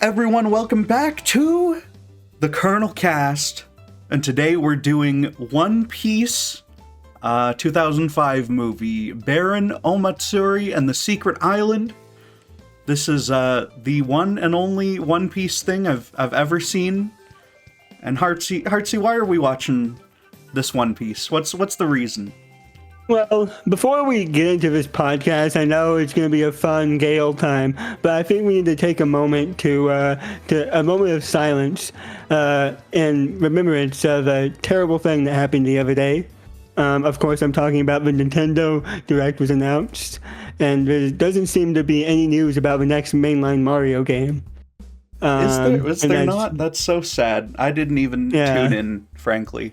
everyone, welcome back to the Colonelcast, and today we're doing One Piece, 2005 movie, Baron Omatsuri and the Secret Island. This is the one and only One Piece thing I've ever seen. And Hartsy, why are we watching this One Piece? What's the reason? Well, before we get into this podcast, I know it's going to be a fun, gay old time, but I think we need to take a moment to a moment of silence in remembrance of a terrible thing that happened the other day. Of course, I'm talking about the Nintendo Direct was announced, and there doesn't seem to be any news about the next mainline Mario game. Is there not? That's so sad. I didn't even tune in, frankly.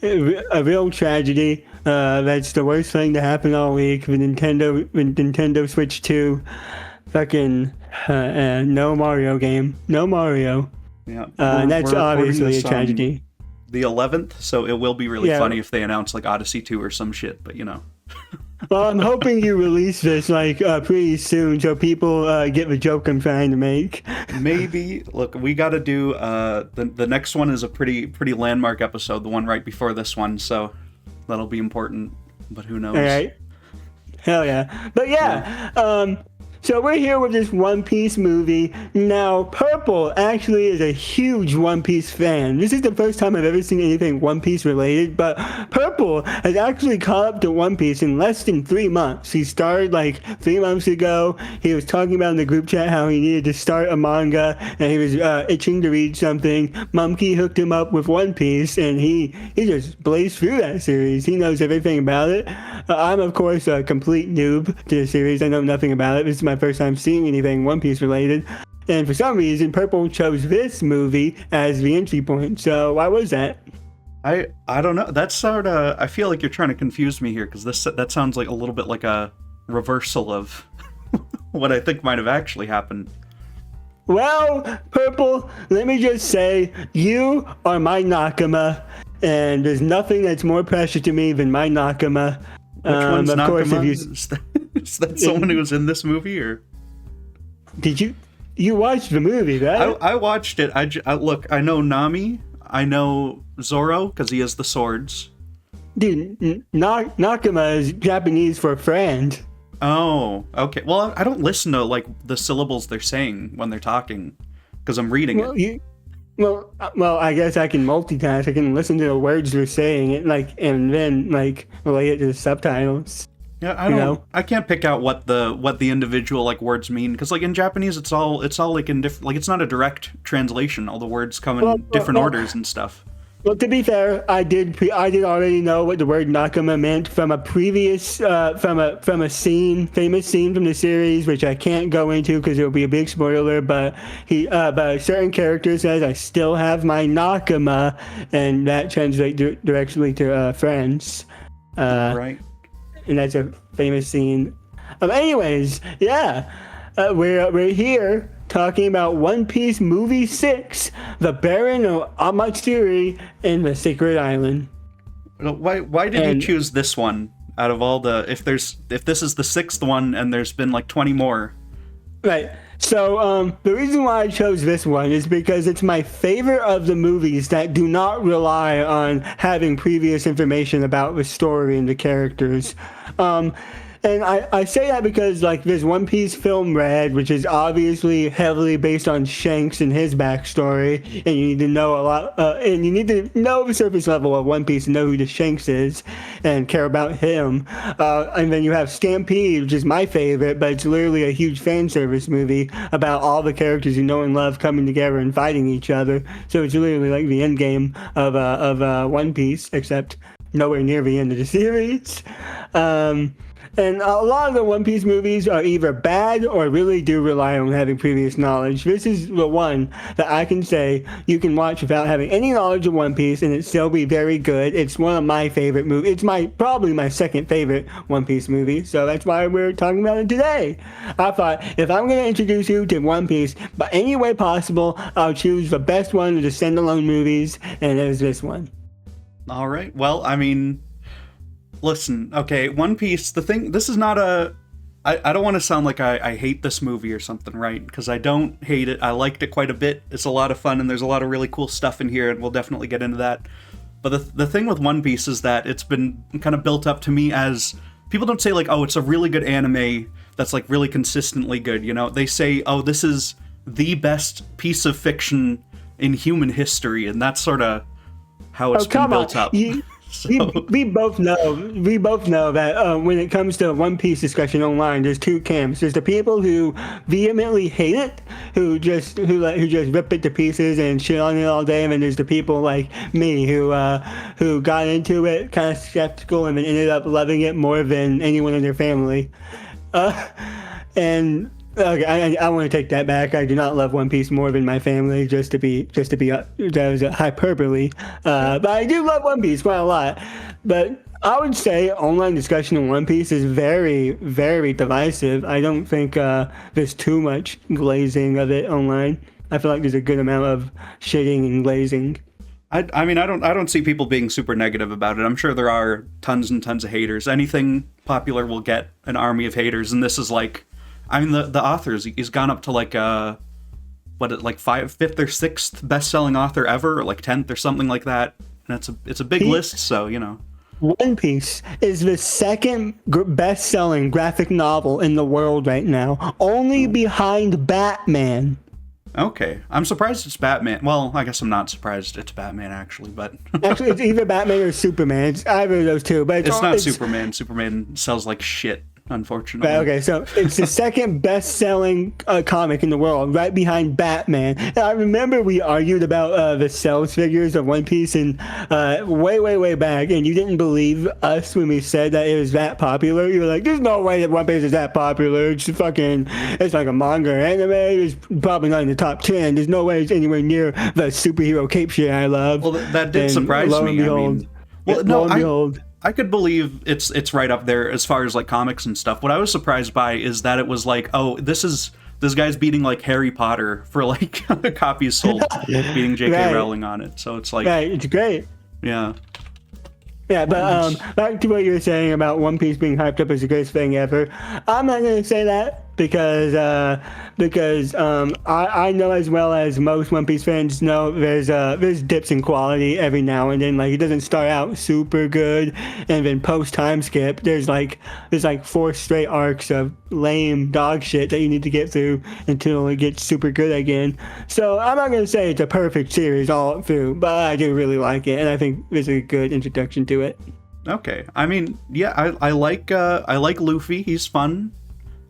A real tragedy. That's the worst thing to happen all week. The Nintendo Switch 2, fucking no Mario game. No Mario. Yeah. That's obviously a tragedy. The 11th, so it will be really funny if they announce like Odyssey 2 or some shit, but you know. Well, I'm hoping you release this pretty soon so people get the joke I'm trying to make. Maybe. Look, we got to do the next one is a pretty landmark episode, the one right before this one, so that'll be important, but who knows. All right. Hell yeah. But so we're here with this One Piece movie. Now, Purple actually is a huge One Piece fan. This is the first time I've ever seen anything One Piece related, but Purple has actually caught up to One Piece in less than 3 months. He started like 3 months ago. He was talking about in the group chat how he needed to start a manga, and he was itching to read something. Mumkey hooked him up with One Piece, and he just blazed through that series. He knows everything about it. I'm, of course, a complete noob to the series. I know nothing about it. This is my first time seeing anything One Piece related, and for some reason Purple chose this movie as the entry point. So why was that? I don't know. That's sort of, I feel like you're trying to confuse me here, because that sounds like a little bit like a reversal of what I think might have actually happened. Well, Purple, let me just say, you are my Nakama, and there's nothing that's more precious to me than my Nakama. Which one's of course, Nakama? Is that someone who was in this movie, or did you watched the movie, right? I watched it. Look, I know Nami, I know Zoro because he has the swords. Dude, Nakama is Japanese for friend. Oh, okay. Well, I don't listen to like the syllables they're saying when they're talking because I'm reading it. Well, I guess I can multitask. I can listen to the words they're saying, and then relate it to the subtitles. Yeah, I can't pick out what the individual like words mean, because like in Japanese it's all like in different, like it's not a direct translation. All the words come in different orders and stuff. Well, to be fair, I did already know what the word Nakama meant from a previous from a famous scene from the series, which I can't go into because it'll be a big spoiler. But but a certain character says, "I still have my Nakama," and that translates directly to friends. Right. And that's a famous scene. Anyways, we're here talking about One Piece Movie 6, The Baron Omatsuri and the Secret Island. Why did you choose this one out of all the, if this is the 6th one and there's been like 20 more? Right. So the reason why I chose this one is because it's my favorite of the movies that do not rely on having previous information about the story and the characters. And I say that because, like, there's One Piece Film Red, which is obviously heavily based on Shanks and his backstory, and you need to know a lot, and you need to know the surface level of One Piece to know who the Shanks is and care about him. And then you have Stampede, which is my favorite, but it's literally a huge fan service movie about all the characters you know and love coming together and fighting each other. So it's literally like the end game of One Piece, except nowhere near the end of the series. And a lot of the One Piece movies are either bad or really do rely on having previous knowledge. This is the one that I can say you can watch without having any knowledge of One Piece and it still be very good. It's one of my favorite movies. It's probably my second favorite One Piece movie, so that's why we're talking about it today. I thought, if I'm going to introduce you to One Piece by any way possible, I'll choose the best one of the standalone movies, and it was this one. All right. Well, I mean, listen, okay, One Piece, this is not a I don't want to sound like I hate this movie or something, right? Because I don't hate it. I liked it quite a bit. It's a lot of fun, and there's a lot of really cool stuff in here, and we'll definitely get into that. But the thing with One Piece is that it's been kind of built up to me as... People don't say, like, oh, it's a really good anime that's, like, really consistently good, you know? They say, oh, this is the best piece of fiction in human history, and that's sort of how it's been built up. We both know that when it comes to One Piece discussion online, there's two camps. There's the people who vehemently hate it, who just rip it to pieces and shit on it all day, and then there's the people like me who got into it kind of skeptical and then ended up loving it more than anyone in their family. And okay, I want to take that back. I do not love One Piece more than my family, just to be that was a hyperbole. But I do love One Piece quite a lot. But I would say online discussion on One Piece is very, very divisive. I don't think there's too much glazing of it online. I feel like there's a good amount of shitting and glazing. I mean, I don't see people being super negative about it. I'm sure there are tons and tons of haters. Anything popular will get an army of haters, and this is like... I mean, the authors, he's gone up to like fifth or sixth best-selling author ever, or like 10th or something like that. And it's a big list, so, you know. One Piece is the second best-selling graphic novel in the world right now, only behind Batman. Okay. I'm surprised it's Batman. Well, I guess I'm not surprised it's Batman, actually, but... Actually, it's either Batman or Superman. It's either of those two, but it's not Superman. Superman sells like shit. Unfortunately. But, okay, so it's the second best-selling comic in the world, right behind Batman. And I remember we argued about the sales figures of One Piece and way back, and you didn't believe us when we said that it was that popular. You were like, "There's no way that One Piece is that popular. It's like a manga or anime. It's probably not in the top 10. There's no way it's anywhere near the superhero cape shit I love." Well, that did surprise me. Behold, I could believe it's right up there as far as like comics and stuff. What I was surprised by is that it was like, oh, this guy's beating like Harry Potter for like copies sold, beating J.K. Rowling on it. So it's like, right, it's great. Yeah. Yeah, but back to what you were saying about One Piece being hyped up as the greatest thing ever. I'm not going to say that because I know as well as most One Piece fans know there's dips in quality every now and then. Like, it doesn't start out super good, and then post time skip there's like 4 straight arcs of lame dog shit that you need to get through until it gets super good again. So I'm not gonna say it's a perfect series all through, but I do really like it, and I think it's a good introduction to it. Okay, I mean, yeah, I like Luffy. He's fun.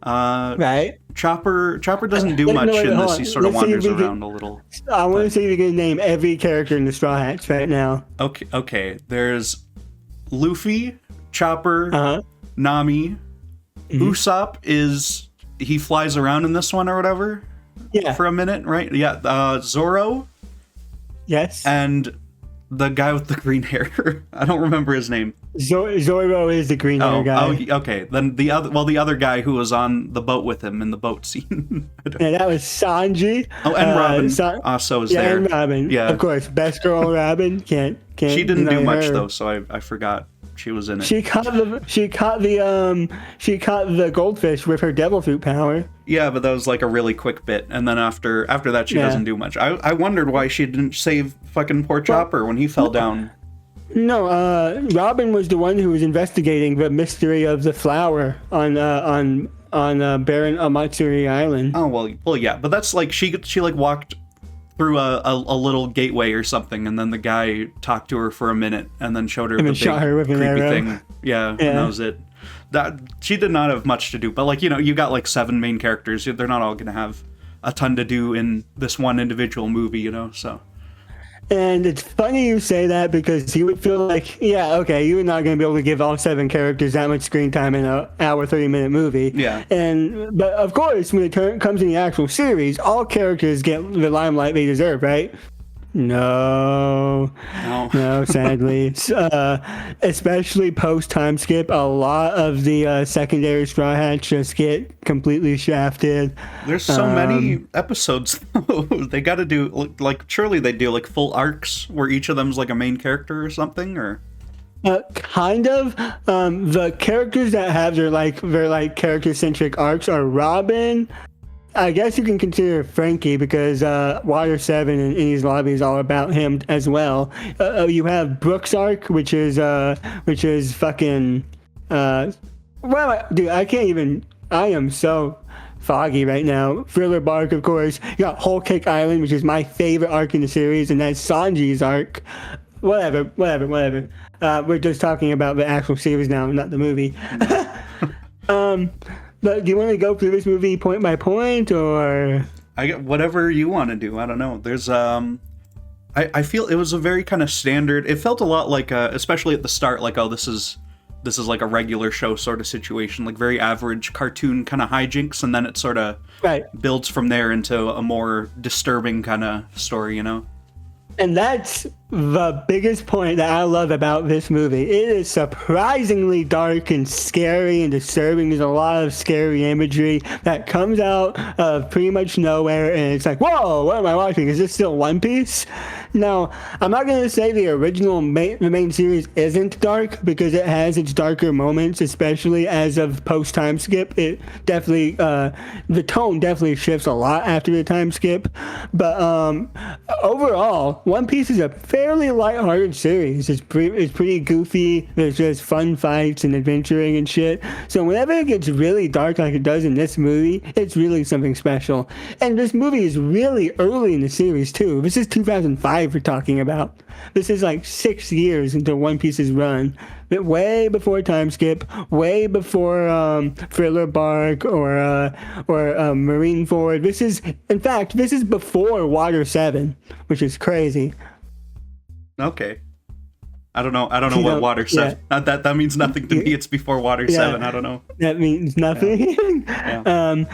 Right. Chopper doesn't do much in this. He sort of wanders around a little. I want to see if you can name every character in the Straw Hats right now. Okay. There's Luffy, Chopper, Nami, Usopp he flies around in this one or whatever. Yeah. For a minute, right? Yeah. Zoro. Yes. And the guy with the green hair. I don't remember his name. Zoro is the green hair guy. Oh, okay. Then the other guy who was on the boat with him in the boat scene. Yeah, that was Sanji. Oh, and Robin also is there. Yeah, and Robin. Yeah, of course. Best girl, Robin. Can't. She didn't do much though, so I forgot she was in it. She caught the goldfish with her devil fruit power. Yeah, but that was like a really quick bit, and then after that she doesn't do much. I wondered why she didn't save fucking poor Chopper when he fell down. No, Robin was the one who was investigating the mystery of the flower on Baron Omatsuri Island. Oh well, yeah, but that's like she like walked through a little gateway or something, and then the guy talked to her for a minute, and then showed her the big creepy thing. Yeah, and that was it. That she did not have much to do, but like, you know, you got like 7 main characters. They're not all gonna have a ton to do in this one individual movie, you know. So. And it's funny you say that because you would feel like, yeah, okay, you're not going to be able to give all 7 characters that much screen time in an hour, 30-minute movie. Yeah. But of course, when it comes to the actual series, all characters get the limelight they deserve, right? No, sadly. Especially post time skip, a lot of the secondary Straw Hats just get completely shafted. There's so many episodes though. They got to do like surely they do like full arcs where each of them's like a main character or something, or Kind of. The characters that have their character-centric arcs are Robin. I guess you can consider Frankie because Water 7 and Innie's Lobby is all about him as well. You have Brooks' arc, which is fucking. Dude, I am so foggy right now. Thriller Bark, of course. You got Whole Cake Island, which is my favorite arc in the series, and that's Sanji's arc. Whatever. We're just talking about the actual series now, not the movie. But do you want to go through this movie point by point, or? I get whatever you want to do. I don't know. There's I feel it was a very kind of standard. It felt a lot like, especially at the start, like, oh, this is like a regular show sort of situation, like very average cartoon kind of hijinks, and then it sort of builds from there into a more disturbing kind of story, you know? And that's the biggest point that I love about this movie. It is surprisingly dark and scary and disturbing. There's a lot of scary imagery that comes out of pretty much nowhere, and it's like, whoa, what am I watching? Is this still One Piece? Now, I'm not going to say the original the main series isn't dark, because it has its darker moments, especially as of post-time skip. It definitely, the tone definitely shifts a lot after the time skip. But overall, One Piece is a fairly lighthearted series. It's pretty goofy. There's just fun fights and adventuring and shit. So whenever it gets really dark like it does in this movie, it's really something special. And this movie is really early in the series too. This is 2005 we're talking about. This is like 6 years into One Piece's run. But way before time skip, way before Thriller Bark or Marineford. This is before Water 7, which is crazy. Okay. I don't know what Water 7. Yeah. That means nothing to me. It's before Water 7. I don't know. That means nothing. Yeah.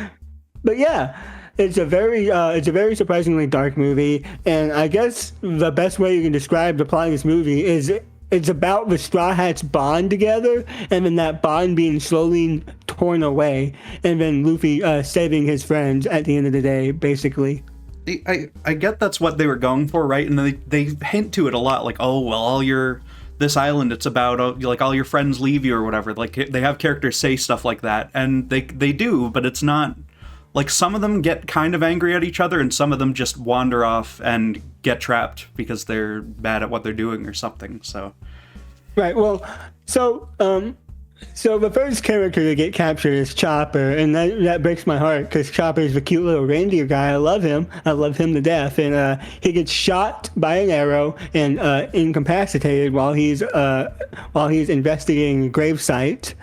But yeah, it's a very surprisingly dark movie, and I guess the best way you can describe the plot of this movie is it's about the Straw Hats bond together, and then that bond being slowly torn away, and then Luffy saving his friends at the end of the day, basically. I get that's what they were going for, right? And they hint to it a lot, like, oh, well, this island, it's about, like, all your friends leave you or whatever. Like, they have characters say stuff like that, and they do, but it's not, like, some of them get kind of angry at each other, and some of them just wander off and get trapped because they're bad at what they're doing or something, so. Right, well, so the first character to get captured is Chopper, and that breaks my heart, because Chopper is the cute little reindeer guy. I love him to death, and he gets shot by an arrow and incapacitated while he's investigating a gravesite.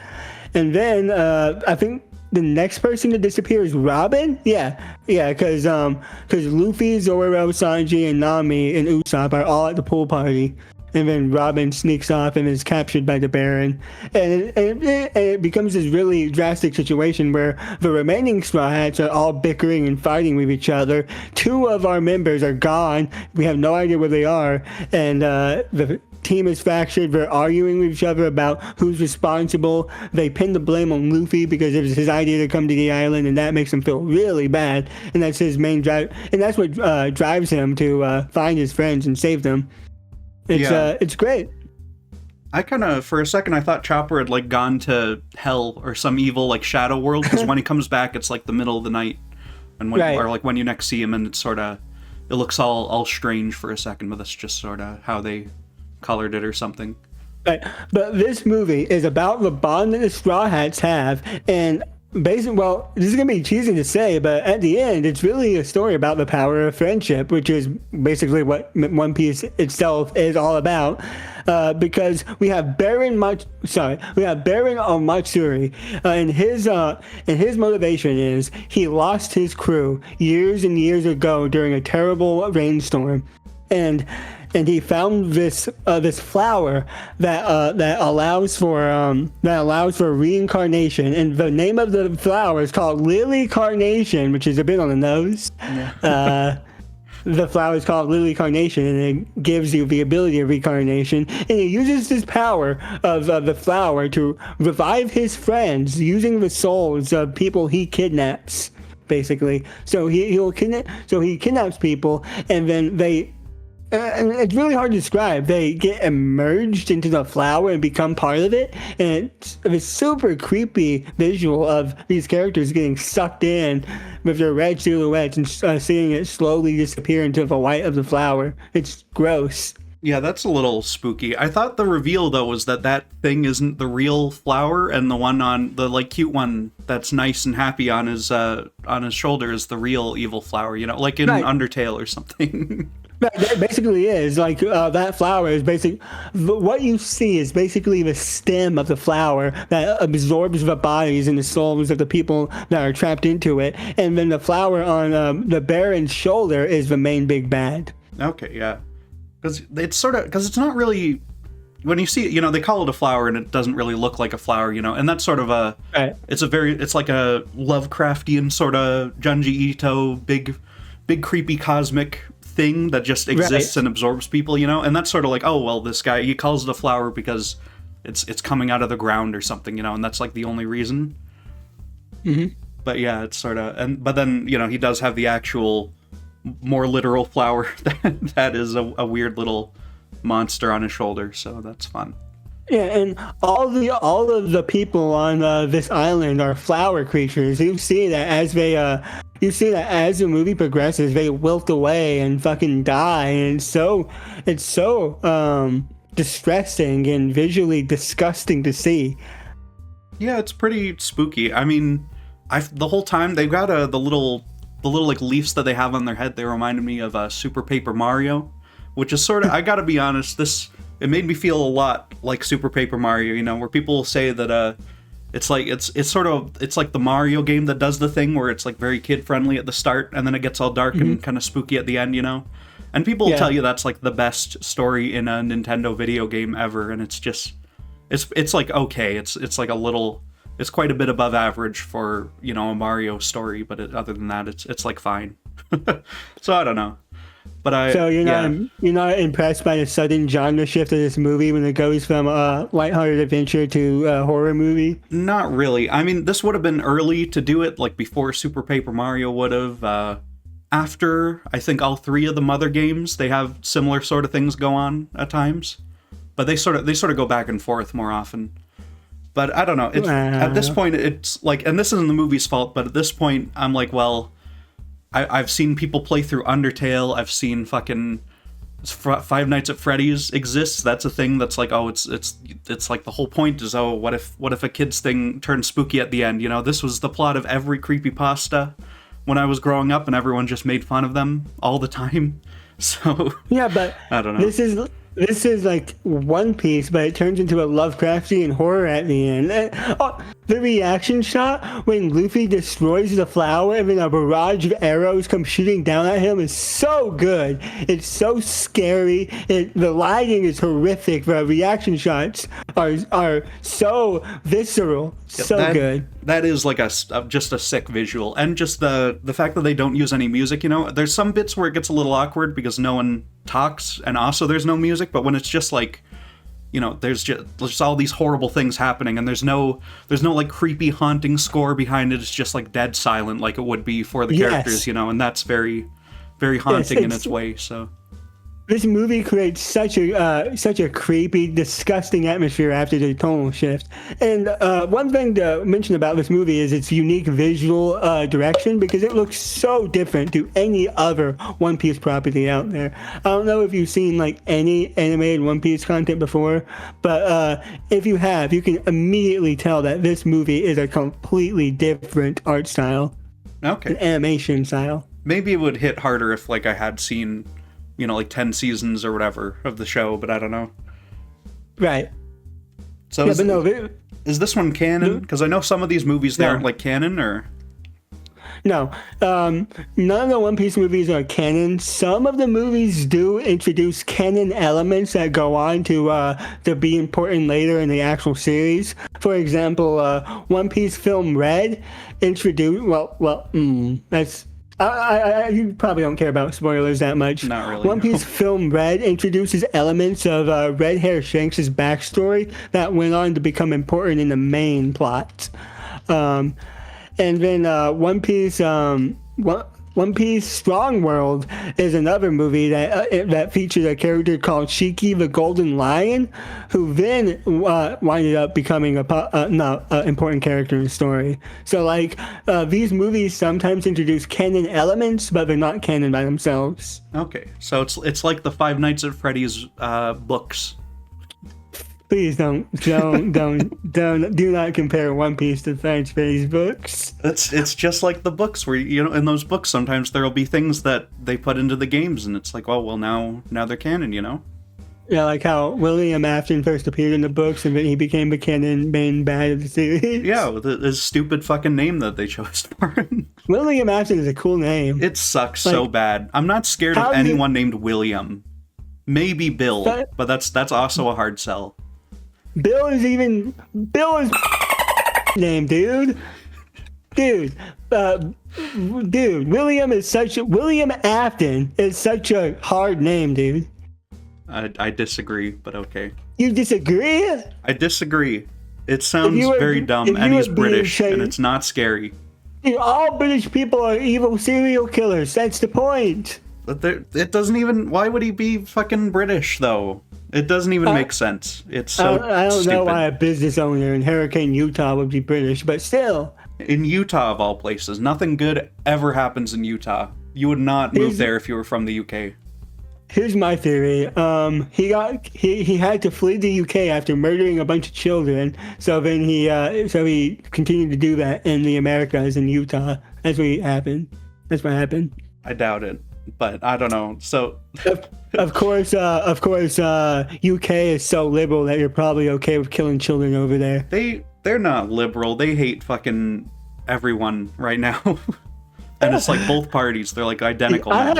And then I think the next person to disappear is Robin. Yeah, because Luffy, Zoro, Sanji, and Nami and Usopp are all at the pool party. And then Robin sneaks off and is captured by the Baron. And it becomes this really drastic situation where the remaining Straw Hats are all bickering and fighting with each other. 2 of our members are gone. We have no idea where they are. And the team is fractured. They're arguing with each other about who's responsible. They pin the blame on Luffy because it was his idea to come to the island, and that makes him feel really bad. And that's his main drive. And that's what drives him to find his friends and save them. It's great. I kind of, for a second, I thought Chopper had, like, gone to hell or some evil, like, shadow world, because when he comes back, it's, like, the middle of the night, and or, like, when you next see him, and it's sort of, it looks all strange for a second, but that's just sort of how they colored it or something. Right. But this movie is about the bond that the Straw Hats have, and basically, well, this is going to be cheesy to say, but at the end, it's really a story about the power of friendship, which is basically what One Piece itself is all about. Because we have Baron Omatsuri, and his motivation is he lost his crew years and years ago during a terrible rainstorm, and he found this flower that allows for reincarnation, and the name of the flower is called Lily Carnation, which is a bit on the nose. Yeah. The flower is called Lily Carnation, and it gives you the ability of reincarnation. And he uses this power of the flower to revive his friends using the souls of people he kidnaps, basically. So he kidnaps people, and then and it's really hard to describe. They get immersed into the flower and become part of it, and it's a super creepy visual of these characters getting sucked in with their red silhouettes and seeing it slowly disappear into the white of the flower. It's gross. Yeah, that's a little spooky. I thought the reveal, though, was that thing isn't the real flower, and the one on the, like, cute one that's nice and happy on his shoulder is the real evil flower, you know, like in Undertale or something. It basically is like that flower is basically what you see is basically the stem of the flower that absorbs the bodies and the souls of the people that are trapped into it, and then the flower on the Baron's shoulder is the main big bad. Okay, yeah, because it's not really, when you see it, you know, they call it a flower and it doesn't really look like a flower, you know, and that's sort of it's like a Lovecraftian sort of Junji Ito big creepy cosmic thing that just exists and absorbs people, you know, and that's sort of like, oh well, this guy, he calls it a flower because it's coming out of the ground or something, you know, and that's like the only reason. But yeah, it's sort of, but then, you know, he does have the actual more literal flower that is a weird little monster on his shoulder, so that's fun. Yeah, and all of the people on this island are flower creatures. You see that as the movie progresses, they wilt away and fucking die, and it's so distressing and visually disgusting to see. Yeah, it's pretty spooky. I mean, the whole time they've got the little like leaves that they have on their head. They reminded me of Super Paper Mario, which is sort of, I gotta be honest, it made me feel a lot like Super Paper Mario, you know, where people say that it's like it's like the Mario game that does the thing where it's like very kid friendly at the start and then it gets all dark and kind of spooky at the end, you know. And people will tell you that's like the best story in a Nintendo video game ever, and it's just it's like okay, it's like a little, it's quite a bit above average for, you know, a Mario story, but other than that, it's like fine. So I don't know. But so you're not impressed by the sudden genre shift of this movie when it goes from a lighthearted adventure to a horror movie? Not really. I mean, this would have been early to do it, like before Super Paper Mario would have. After, I think, all three of the Mother games, they have similar sort of things go on at times, but they sort of go back and forth more often. But I don't know. At this point, it's like, and this isn't the movie's fault, but at this point, I'm like, well, I've seen people play through Undertale. I've seen fucking Five Nights at Freddy's exists. That's a thing that's like, oh, it's like the whole point is, oh, what if a kid's thing turns spooky at the end? You know, this was the plot of every creepypasta when I was growing up, and everyone just made fun of them all the time. So yeah, but I don't know. This is like One Piece, but it turns into a Lovecraftian horror at the end. The reaction shot when Luffy destroys the flower and then a barrage of arrows come shooting down at him is so good. It's so scary. The lighting is horrific. The reaction shots are so visceral. So good. That is like just a sick visual, and just the fact that they don't use any music. You know, there's some bits where it gets a little awkward because no one talks, and also there's no music. But when it's just like, you know, there's just all these horrible things happening, and there's no like creepy haunting score behind it. It's just like dead silent, like it would be for the characters, you know, and that's very, very haunting in its way. So this movie creates such a creepy, disgusting atmosphere after the tonal shift. And one thing to mention about this movie is its unique visual direction, because it looks so different to any other One Piece property out there. I don't know if you've seen like any animated One Piece content before, but if you have, you can immediately tell that this movie is a completely different art style. Okay. An animation style. Maybe it would hit harder if like I had seen, you know, like 10 seasons or whatever of the show, but I don't know. Right. So yeah, is this one canon? Because I know some of these movies, they aren't like canon, or? No. None of the One Piece movies are canon. Some of the movies do introduce canon elements that go on to be important later in the actual series. For example, One Piece film Red introduced, that's... you probably don't care about spoilers that much. Not really. One Piece film Red introduces elements of Red Hair Shanks' backstory that went on to become important in the main plot. And then One Piece One Piece Strong World is another movie that features a character called Shiki the Golden Lion, who then winded up becoming a important character in the story. So like these movies sometimes introduce canon elements, but they're not canon by themselves. Okay, so it's like the Five Nights at Freddy's books. Please do not compare One Piece to Five Nights books. It's just like the books where, you know, in those books sometimes there'll be things that they put into the games and it's like, oh well, now they're canon, you know. Yeah, like how William Afton first appeared in the books and then he became the canon main bad of the series. Yeah, with his stupid fucking name that they chose for him. William Afton is a cool name. It sucks so bad. I'm not scared of anyone named William. Maybe Bill, but that's also a hard sell. Bill is name, dude. Dude, William Afton is such a hard name, dude. I disagree, but okay. You disagree? I disagree. It sounds very dumb, and he's British, and it's not scary. Dude, all British people are evil serial killers. That's the point. But it doesn't even. Why would he be fucking British though? It doesn't even make sense. It's so I don't stupid. know why a business owner in Hurricane, Utah would be British, but still. In Utah, of all places, nothing good ever happens in Utah. You would not move there if you were from the UK. Here's my theory. He had to flee the UK after murdering a bunch of children. So then he continued to do that in the Americas in Utah. That's what happened. I doubt it, but I don't know. So of course, UK is so liberal that you're probably okay with killing children over there. They're not liberal. They hate fucking everyone right now. And it's like both parties. They're like identical now.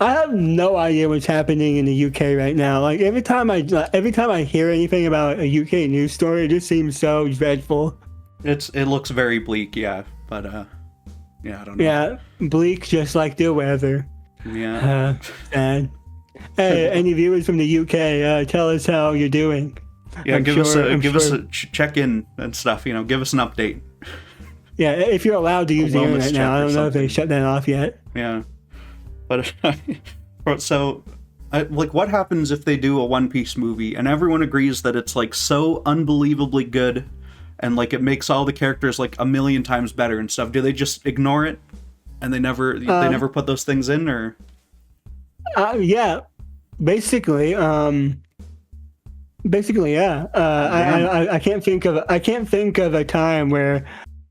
I have no idea what's happening in the UK right now. Like every time I hear anything about a UK news story, it just seems so dreadful. It looks very bleak, yeah. But yeah, I don't know. Yeah, bleak, just like the weather. Yeah. Sad. Hey, any viewers from the UK, tell us how you're doing. Yeah, give us a check-in and stuff. You know, give us an update. Yeah, if you're allowed to use the internet now. I don't know if they shut that off yet. Yeah, but so, like, what happens if they do a One Piece movie and everyone agrees that it's like so unbelievably good, and like it makes all the characters like a million times better and stuff? Do they just ignore it, and they never put those things in, or? Yeah, basically, yeah. I can't think of a time where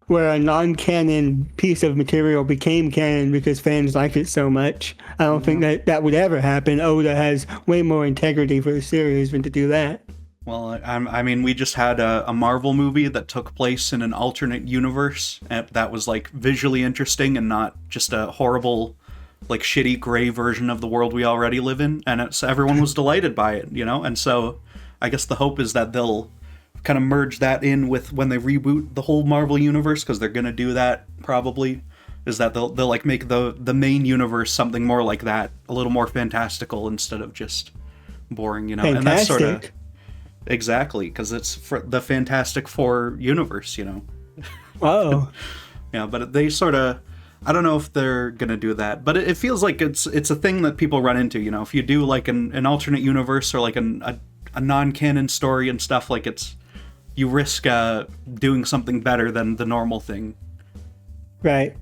a non-canon piece of material became canon because fans liked it so much. I don't think that would ever happen. Oda has way more integrity for the series than to do that. Well, I mean, we just had a Marvel movie that took place in an alternate universe that was like visually interesting and not just a horrible, like shitty gray version of the world we already live in, and everyone was delighted by it, you know. And so, I guess the hope is that they'll kind of merge that in with when they reboot the whole Marvel universe, because they're gonna do that probably. Is that they'll like make the main universe something more like that, a little more fantastical instead of just boring, you know. Fantastic. And that's sort of exactly because it's for the Fantastic Four universe, you know. Oh. Yeah, but they sort of. I don't know if they're gonna do that, but it feels like it's a thing that people run into, you know. If you do like an alternate universe or like a non-canon story and stuff, like you risk doing something better than the normal thing. Right.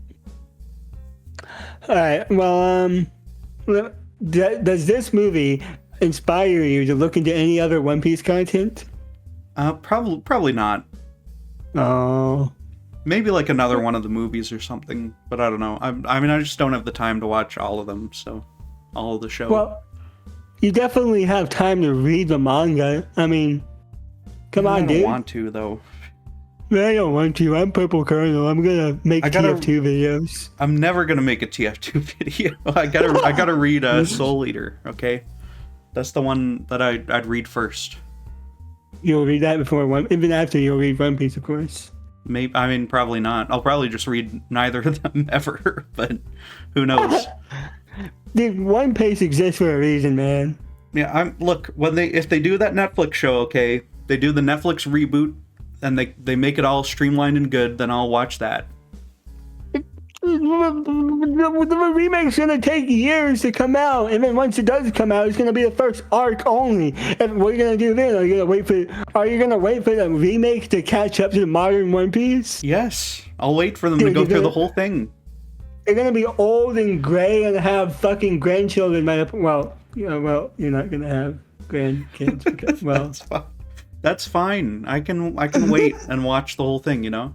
All right. Well, does this movie inspire you to look into any other One Piece content? Probably not. Oh. Maybe like another one of the movies or something, but I don't know. I mean, I just don't have the time to watch all of them, so all of the show. Well, you definitely have time to read the manga. I mean, come on, dude. I don't want to, though. I don't want to. I'm Purple Colonel. I'm gonna make TF2 videos. I'm never gonna make a TF2 video. I gotta read Soul Eater. Okay, that's the one that I'd read first. You'll read that before even after you'll read One Piece, of course. Maybe, I mean, probably not. I'll probably just read neither of them ever, but who knows? Dude, One Piece exists for a reason, man. Yeah, look, if they do that Netflix show, okay, they do the Netflix reboot, and they make it all streamlined and good, then I'll watch that. Netflix the remake's gonna take years to come out, and then once it does come out, it's gonna be the first arc only. And what are you gonna do then? Are you gonna wait for the remake to catch up to the modern One Piece? Yes, I'll wait for them to go through the whole thing. They're gonna be old and gray and have fucking grandchildren by the well, you're not gonna have grandkids because That's fine. I can wait and watch the whole thing, you know?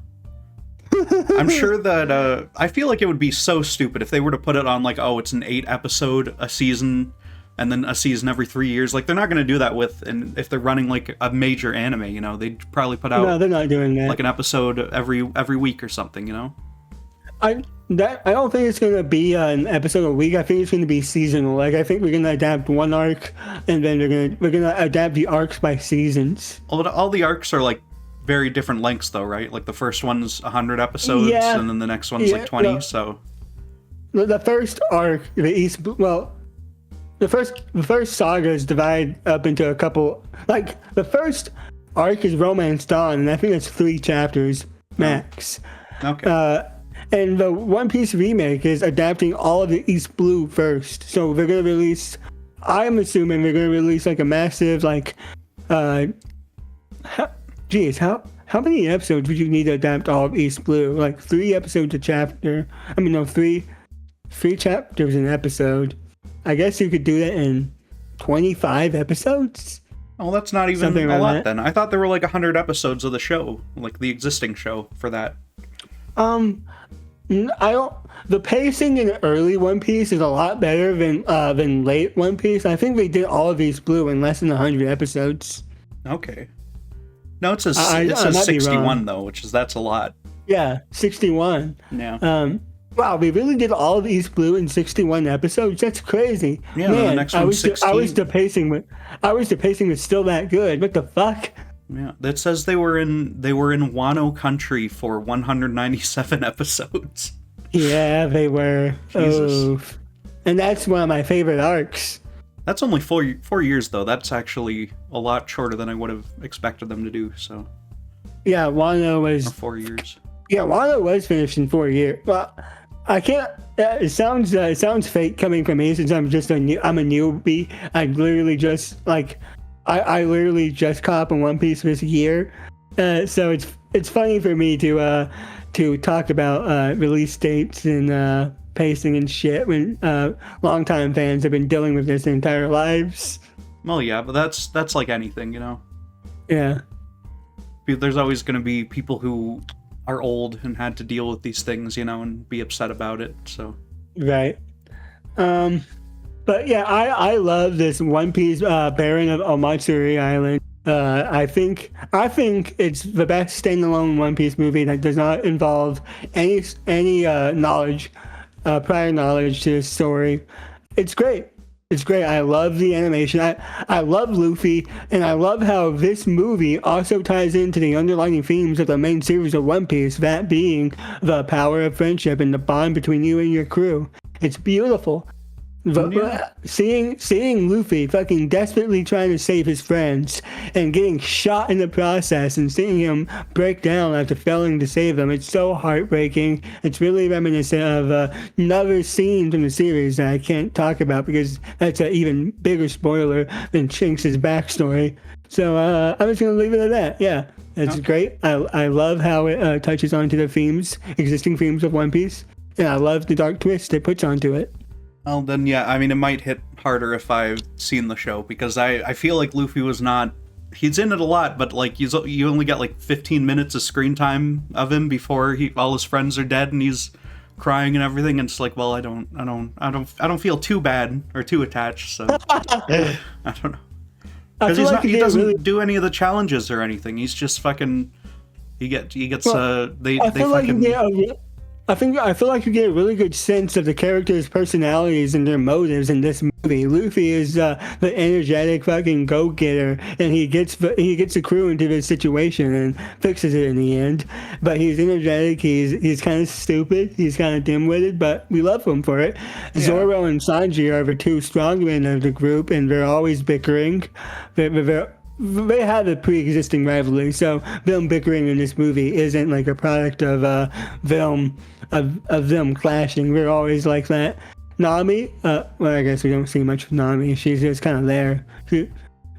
I'm sure that I feel like it would be so stupid if they were to put it on like, oh, it's an 8 episode a season and then a season every 3 years. Like, they're not going to do that and if they're running like a major anime, you know, they'd probably put out they're not doing that. Like an episode every week or something, you know? I don't think it's gonna be an episode a week. I think it's gonna be seasonal. Like, I think we're gonna adapt one arc, and then we're gonna adapt the arcs by seasons. All the arcs are like very different lengths, though, right? Like the first one's 100 episodes, and then the next one's like 20. So the first arc, the first saga is divided up into a couple. Like, the first arc is Romance Dawn, and I think it's 3 chapters max. Okay. And the One Piece remake is adapting all of the East Blue first. So they're going to release, I'm assuming they're going to release like a massive, like, how many episodes would you need to adapt all of East Blue? Like 3 episodes a chapter. I mean, no, 3 chapters an episode. I guess you could do that in 25 episodes. Oh, that's not even a lot then. I thought there were like 100 episodes of the show, like the existing show for that. The pacing in early One Piece is a lot better than late One Piece. I think they did all of East Blue in less than 100 episodes. Okay. No, it says 61 though, that's a lot. Yeah, 61. Yeah. Wow, they really did all of East Blue in 61 episodes. That's crazy. Yeah, man, the next one's 16. I wish the pacing was still that good. What the fuck? Yeah, that says they were in Wano country for 197 episodes. Yeah, they were. Jesus. Oh. And that's one of my favorite arcs. That's only 4 years though. That's actually a lot shorter than I would have expected them to do. So. Yeah, Wano was 4 years. Yeah, Wano was finished in 4 years. Well, I can't. It sounds fake coming from me since I'm a newbie. I literally just I literally just caught up on One Piece this year, so it's funny for me to talk about release dates and pacing and shit when longtime fans have been dealing with this their entire lives. Well, yeah, but that's like anything, you know. Yeah. There's always going to be people who are old and had to deal with these things, you know, and be upset about it. So. Right. But yeah, I love this One Piece Baron of Omatsuri Island. I think it's the best standalone One Piece movie that does not involve any knowledge, prior knowledge to the story. It's great. It's great. I love the animation. I love Luffy, and I love how this movie also ties into the underlying themes of the main series of One Piece, that being the power of friendship and the bond between you and your crew. It's beautiful. Seeing Luffy fucking desperately trying to save his friends and getting shot in the process and seeing him break down after failing to save them, it's so heartbreaking. It's really reminiscent of another scene from the series that I can't talk about because that's an even bigger spoiler than Shanks' backstory. So I'm just going to leave it at that. Yeah, it's great. I love how it touches onto the existing themes of One Piece, and I love the dark twist it puts onto it. Well, then, yeah, I mean, it might hit harder if I've seen the show, because I feel like Luffy was not... He's in it a lot, but, like, you only get, like, 15 minutes of screen time of him before all his friends are dead, and he's crying and everything, and it's like, well, I don't feel too bad or too attached, so... I don't know. Because he doesn't do any of the challenges or anything. He's just fucking... He gets I feel like you get a really good sense of the characters' personalities and their motives in this movie. Luffy is the energetic fucking go-getter, and he gets the crew into this situation and fixes it in the end. But he's energetic. He's kind of stupid. He's kind of dim-witted, but we love him for it. Yeah. Zoro and Sanji are the two strong men of the group, and they're always bickering. they have a pre-existing rivalry, so them bickering in this movie isn't like a product of them clashing. We're always like that. Nami, well, I guess we don't see much of Nami. She's just kind of there. You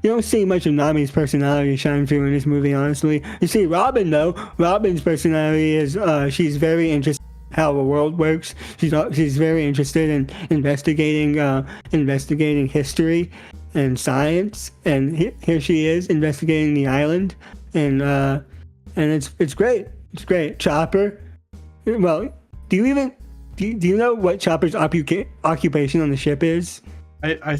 don't see much of Nami's personality shine through in this movie, honestly. You see Robin, though. Robin's personality is she's very interested in how the world works. She's very interested in investigating history and science, and here she is investigating the island, and it's great. It's great. Chopper. Well, do you know what Chopper's occupation on the ship is?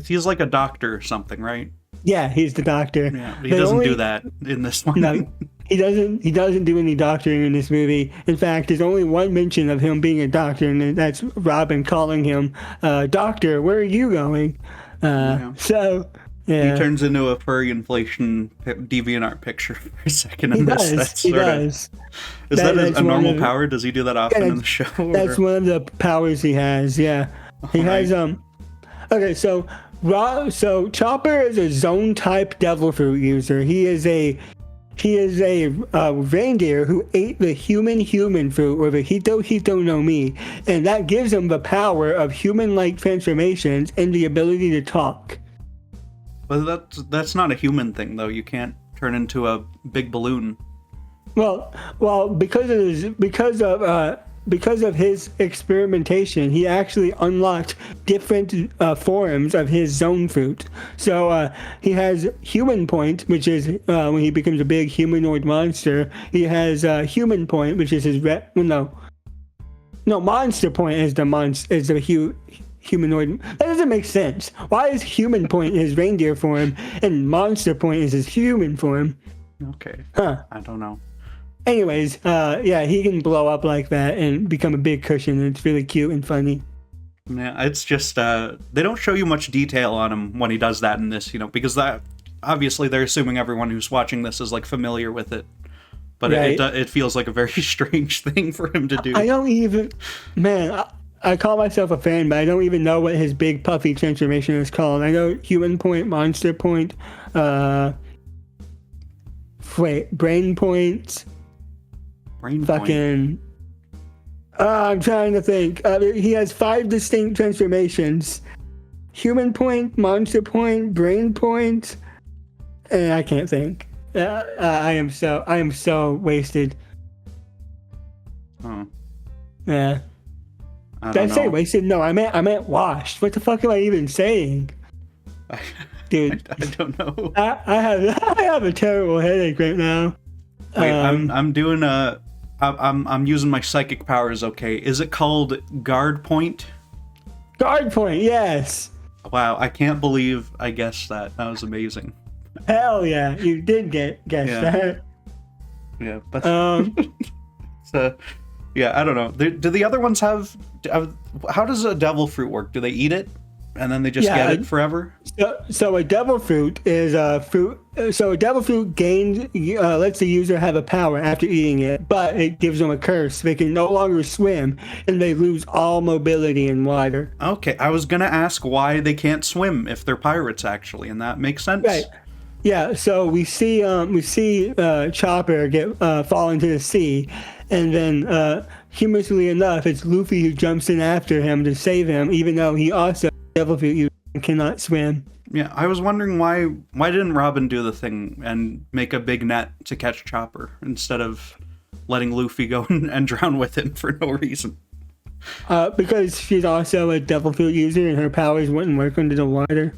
He's like a doctor or something, right? Yeah, he's the doctor. Yeah, but he doesn't do that in this one. No, he doesn't. He doesn't do any doctoring in this movie. In fact, there's only one mention of him being a doctor, and that's Robin calling him, "Doctor, where are you going?" So yeah. He turns into a furry inflation DeviantArt picture for a second in this. He does. Is that a normal power? Does he do that often in the show? That's one of the powers he has. Yeah, he has. Okay, so Chopper is a zone type devil fruit user. He is a reindeer who ate the human fruit, or the Hito no Mi, and that gives him the power of human-like transformations and the ability to talk. But that's not a human thing, though. You can't turn into a big balloon. Well, because of his experimentation, he actually unlocked different forms of his zone fruit. So he has human point, which is when he becomes a big humanoid monster. He has human point, which is his monster point is the humanoid. That doesn't make sense. Why is human point his reindeer form and monster point is his human form? Okay. Huh. I don't know. Anyways, yeah, he can blow up like that and become a big cushion, and it's really cute and funny. Yeah, it's just, they don't show you much detail on him when he does that in this, because that, obviously they're assuming everyone who's watching this is, like, familiar with it. But right. it feels like a very strange thing for him to do. I don't even, I call myself a fan, but I don't even know what his big puffy transformation is called. I know human point, monster point, brain point. Fucking. I'm trying to think. He has 5 distinct transformations: human point, monster point, brain point, and I can't think. I am so wasted. Oh. Yeah. Did I say wasted? No, I meant washed. What the fuck am I even saying? Dude, I don't know. I have a terrible headache right now. Wait, I'm doing I'm using my psychic powers, okay. Is it called Guard Point? Guard Point, yes. Wow, I can't believe I guessed that. That was amazing. Hell yeah, you did guess that. Yeah, but so, yeah, I don't know. Do the other ones have, how does a devil fruit work? Do they eat it and then they just get it forever? So a devil fruit is a fruit. So a devil fruit lets the user have a power after eating it, but it gives them a curse. They can no longer swim, and they lose all mobility in water. Okay, I was gonna ask why they can't swim if they're pirates, actually, and that makes sense. Right. Yeah. So we see Chopper fall into the sea, and then humorously enough, it's Luffy who jumps in after him to save him, even though he also devil fruit user cannot swim. Yeah, I was wondering why didn't Robin do the thing and make a big net to catch Chopper instead of letting Luffy go and drown with him for no reason? Because she's also a devil fruit user and her powers wouldn't work under the water.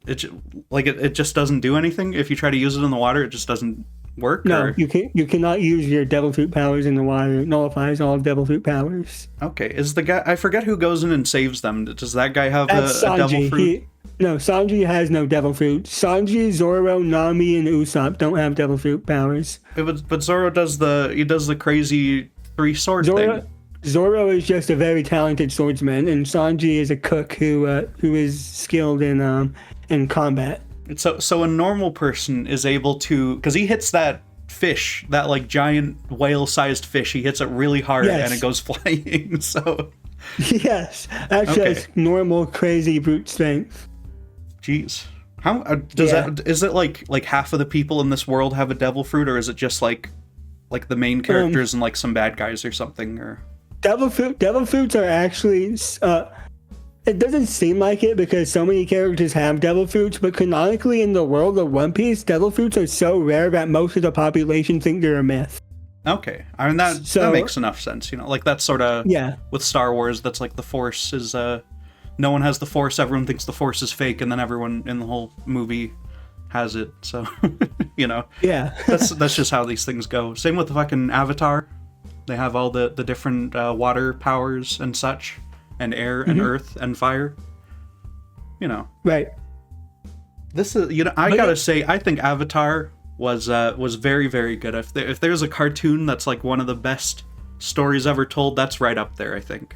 It just doesn't do anything? If you try to use it in the water, it just doesn't work? No, or? You cannot use your devil fruit powers in the water. It nullifies all devil fruit powers. Okay, is the guy, I forget who goes in and saves them. Does that guy have a devil fruit? No, Sanji has no devil fruit. Sanji, Zoro, Nami, and Usopp don't have devil fruit powers. But Zoro does the crazy 3-sword thing. Zoro is just a very talented swordsman, and Sanji is a cook who is skilled in combat. So a normal person is able to, because he hits that fish, that like giant whale-sized fish. He hits it really hard, and it goes flying. So yes, that's just normal crazy brute strength. Jeez. How is it like half of the people in this world have a devil fruit, or is it just like the main characters and like some bad guys or something? Or devil fruits are actually it doesn't seem like it because so many characters have devil fruits, but canonically in the world of One Piece, devil fruits are so rare that most of the population think they're a myth. Okay, I mean that makes enough sense, you know, like that's sort of with Star Wars. That's like the Force is no one has the Force. Everyone thinks the Force is fake, and then everyone in the whole movie has it. So you know, that's just how these things go. Same with the fucking Avatar. They have all the different water powers and such, and air and earth and fire. You know, right? This is, you know, I gotta say, I think Avatar was very, very good. If there's a cartoon that's like one of the best stories ever told, that's right up there, I think.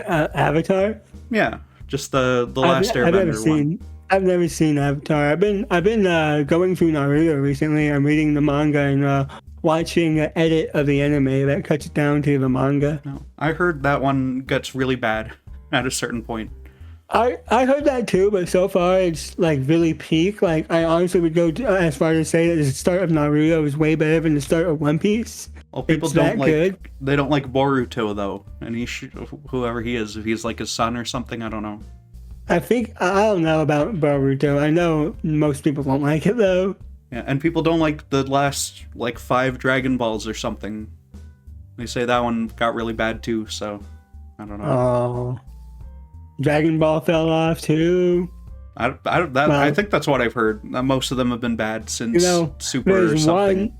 Avatar? Yeah, just the last Airbender one. I've never seen Avatar. I've been going through Naruto recently. I'm reading the manga and watching an edit of the anime that cuts it down to the manga. No, I heard that one gets really bad at a certain point. I heard that too, but so far it's like really peak. Like I honestly would go as far as to say that the start of Naruto is way better than the start of One Piece. Well, people don't like they don't like Boruto though, and whoever he is, if he's like his son or something, I don't know. I don't know about Boruto. I know most people don't like it though. Yeah, and people don't like the last like 5 Dragon Balls or something. They say that one got really bad too, so I don't know. Oh, Dragon Ball fell off too. I think that's what I've heard. Most of them have been bad since Super or something.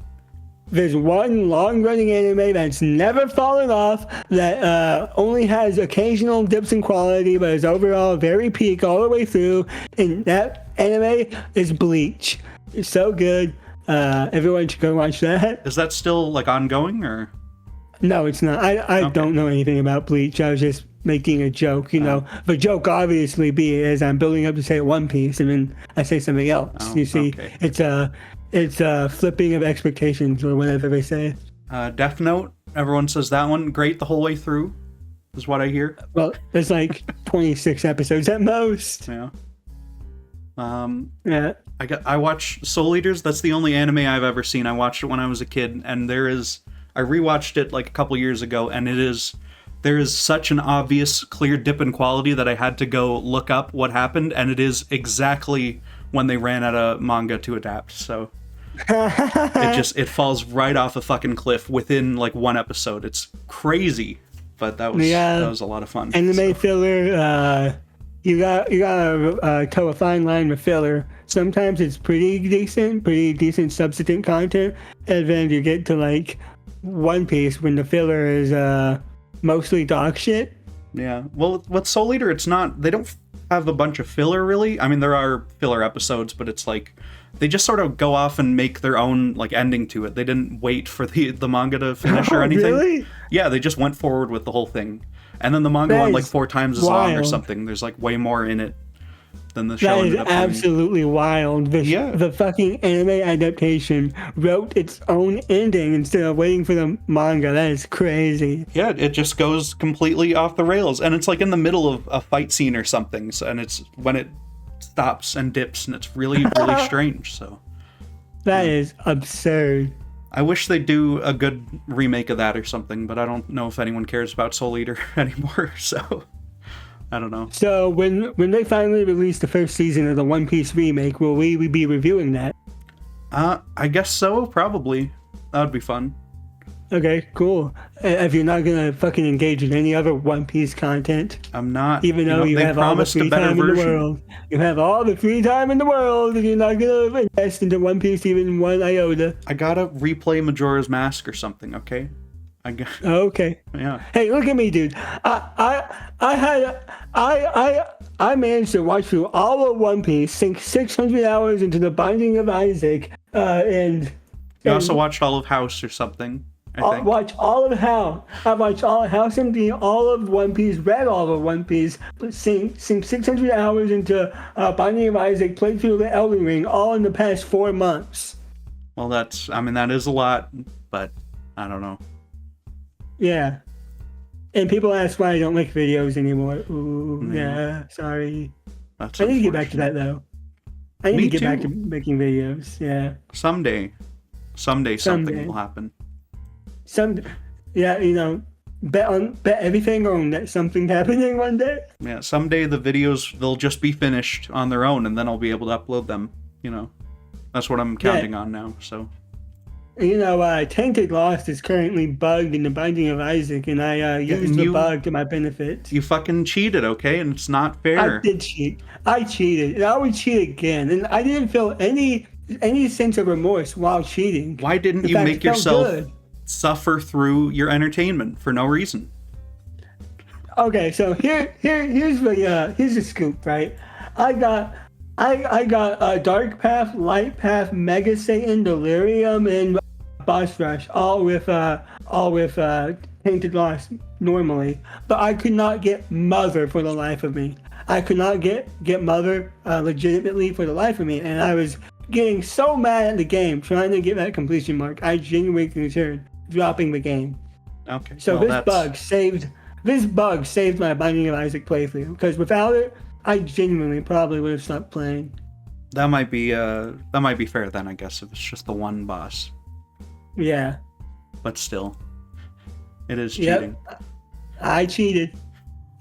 There's one long-running anime that's never fallen off, that only has occasional dips in quality, but is overall very peak all the way through, and that anime is Bleach. It's so good. Everyone should go watch that. Is that still like ongoing, or? No, it's not. I don't know anything about Bleach. I was just making a joke, you know. The joke obviously is I'm building up to say One Piece, and then I say something else. You see, it's flipping of expectations, or whatever they say. Death Note, everyone says that one great the whole way through, is what I hear. Well, there's like 26 episodes at most. Yeah. Yeah. I watch Soul Eaters. That's the only anime I've ever seen. I watched it when I was a kid, and I rewatched it like a couple years ago, and there is such an obvious clear dip in quality that I had to go look up what happened, and it is exactly when they ran out of manga to adapt. So it falls right off a fucking cliff within like one episode. It's crazy, but that was a lot of fun. Anime filler, you gotta toe a fine line with filler. Sometimes it's pretty decent substantive content, and then you get to like One Piece when the filler is mostly dog shit. Yeah. Well, with Soul Eater, it's not. They don't have a bunch of filler, really. I mean, there are filler episodes, but it's like they just sort of go off and make their own like ending to it. They didn't wait for the manga to finish or anything. Really? Yeah, they just went forward with the whole thing. And then the manga went like 4 times as long or something. There's like way more in it than the show ended up doing. That is absolutely wild. The fucking anime adaptation wrote its own ending instead of waiting for the manga. That is crazy. Yeah, it just goes completely off the rails. And it's like in the middle of a fight scene or something. So, and it's when it stops and dips, and it's really, really strange. So that is absurd. I wish they'd do a good remake of that or something, but I don't know if anyone cares about Soul Eater anymore, so I don't know. So when they finally release the first season of the One Piece remake, will we be reviewing that? I guess so, probably. That would be fun. Okay, cool. If you're not gonna fucking engage in any other One Piece content, I'm not. Even though you have all the free time in the world, you have all the free time in the world, and you're not gonna invest into One Piece even one iota. I gotta replay Majora's Mask or something. Okay. Okay. Yeah. Hey, look at me, dude. I managed to watch through all of One Piece, sink 600 hours into the Binding of Isaac, and you also watched all of House or something. I watch all of House. I watched all of House MD, all of One Piece, read all of One Piece, sink 600 hours into Binding of Isaac, played through the Elden Ring, all in the past 4 months. Well, that is a lot, but I don't know. Yeah. And people ask why I don't make videos anymore. Ooh, yeah, sorry. That's I need to get back to unfortunate. that though. I need Me to get back too. to making videos. Yeah. Someday something Someday. will happen. Yeah, bet everything on that something happening one day. Yeah, someday the videos, they'll just be finished on their own, and then I'll be able to upload them, That's what I'm counting on now, so. Tainted Lost is currently bugged in the Binding of Isaac, and I used and the bug to my benefit. You fucking cheated, okay? And it's not fair. I did cheat. I cheated, and I would cheat again. And I didn't feel any sense of remorse while cheating. Why didn't you make yourself suffer through your entertainment for no reason? Okay, so here's the scoop, right? I got Dark Path, Light Path, Mega Satan, Delirium, and Boss Rush, all with Tainted Lost normally, but I could not get Mother for the life of me. I could not get Mother legitimately for the life of me, and I was getting so mad at the game trying to get that completion mark. I genuinely considered dropping the game. Okay. So this bug saved my Binding of Isaac playthrough, because without it, I genuinely probably would have stopped playing. That might be fair then, I guess, if it's just the one boss. Yeah. But still, it is cheating. Yep. I cheated.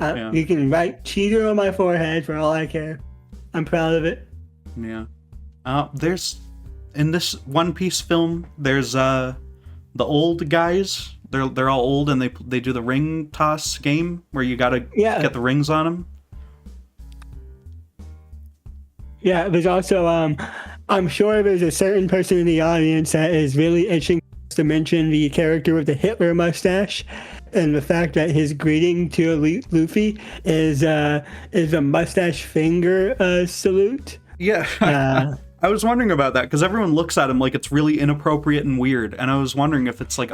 Yeah. You can write cheater on my forehead for all I care. I'm proud of it. Yeah. There's in this One Piece film, there's the old guys. They're all old, and they do the ring toss game where you gotta get the rings on them. Yeah, there's also I'm sure there's a certain person in the audience that is really itching to mention the character with the Hitler mustache, and the fact that his greeting to Luffy is a mustache finger salute. Yeah. I was wondering about that because everyone looks at him like it's really inappropriate and weird, and I was wondering if it's like,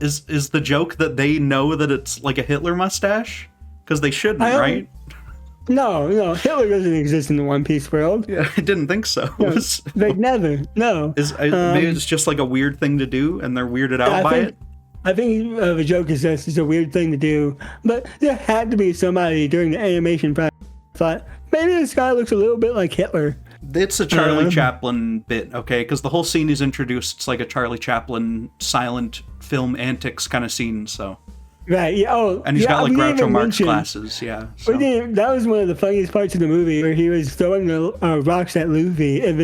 is the joke that they know that it's like a Hitler mustache? Because they shouldn't, right? No, Hitler doesn't exist in the One Piece world. Yeah, I didn't think so. No, they'd never. No. Maybe it's just like a weird thing to do, and they're weirded out by it. I think the joke is this is a weird thing to do, but there had to be somebody during the animation process thought maybe this guy looks a little bit like Hitler. It's a Charlie Chaplin bit, okay? Because the whole scene is introduced. It's like a Charlie Chaplin silent film antics kind of scene. So. Right. Yeah. Oh. And he's got like Groucho Marx glasses. Yeah. So. That was one of the funniest parts of the movie where he was throwing the rocks at Luffy, and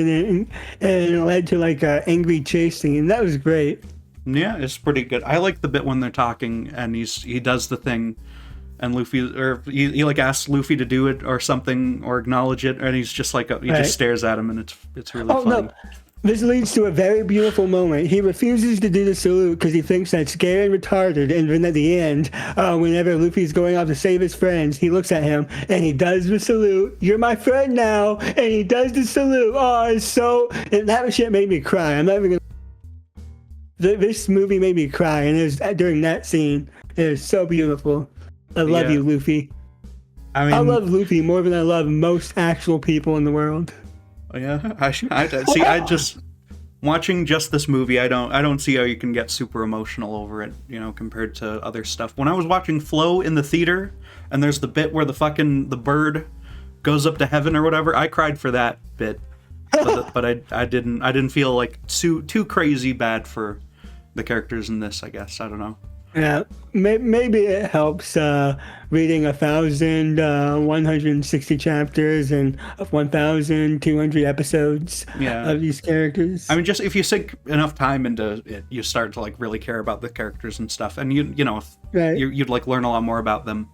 it led to like an angry chase scene. That was great. Yeah, it's pretty good. I like the bit when they're talking and he does the thing, and Luffy he like asks Luffy to do it or something or acknowledge it, and he's just like just stares at him, and it's really funny. No. This leads to a very beautiful moment. He refuses to do the salute because he thinks that's gay and retarded. And then at the end, whenever Luffy's going off to save his friends, he looks at him and he does the salute. You're my friend now. And he does the salute. And that shit made me cry. I'm not even gonna. This movie made me cry. And it was during that scene. It was so beautiful. I love you, Luffy. I love Luffy more than I love most actual people in the world. Yeah, I just watching just this movie, I don't see how you can get super emotional over it, compared to other stuff. When I was watching Flow in the theater, and there's the bit where the bird goes up to heaven or whatever, I cried for that bit, but I didn't feel like too crazy bad for the characters in this. I guess I don't know. Yeah, maybe it helps reading 1,160 chapters and 1,200 episodes of these characters. I mean, just if you sink enough time into it, you start to like really care about the characters and stuff, and you'd like learn a lot more about them.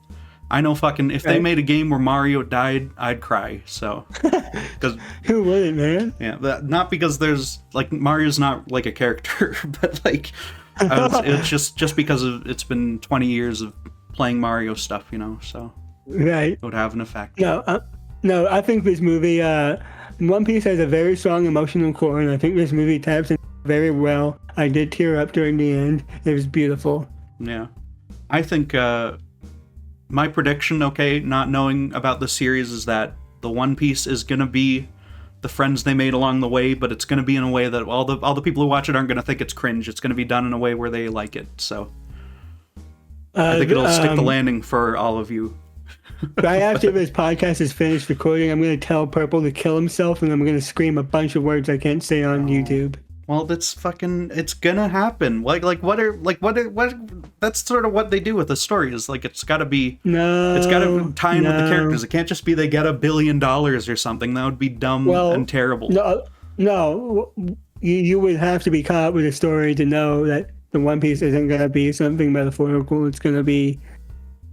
I know if they made a game where Mario died, I'd cry. So, because who wouldn't, man? Yeah, not because there's like Mario's not like a character, but like. It's just because it's been 20 years of playing Mario stuff, so it would have an effect. No, I think this movie, One Piece has a very strong emotional core, and I think this movie taps in very well. I did tear up during the end. It was beautiful. Yeah. I think my prediction, not knowing about the series, is that the One Piece is going to be the friends they made along the way, but it's going to be in a way that all the people who watch it aren't going to think it's cringe. It's going to be done in a way where they like it. So I think it'll stick the landing for all of you. Right after this podcast is finished recording, I'm going to tell Purple to kill himself, and I'm going to scream a bunch of words I can't say on YouTube. Well, it's gonna happen. What that's sort of what they do with the story, is like, it's gotta be tie in with the characters. It can't just be they get $1 billion or something. That would be dumb and terrible. No, you would have to be caught with a story to know that the One Piece isn't gonna be something metaphorical. It's gonna be,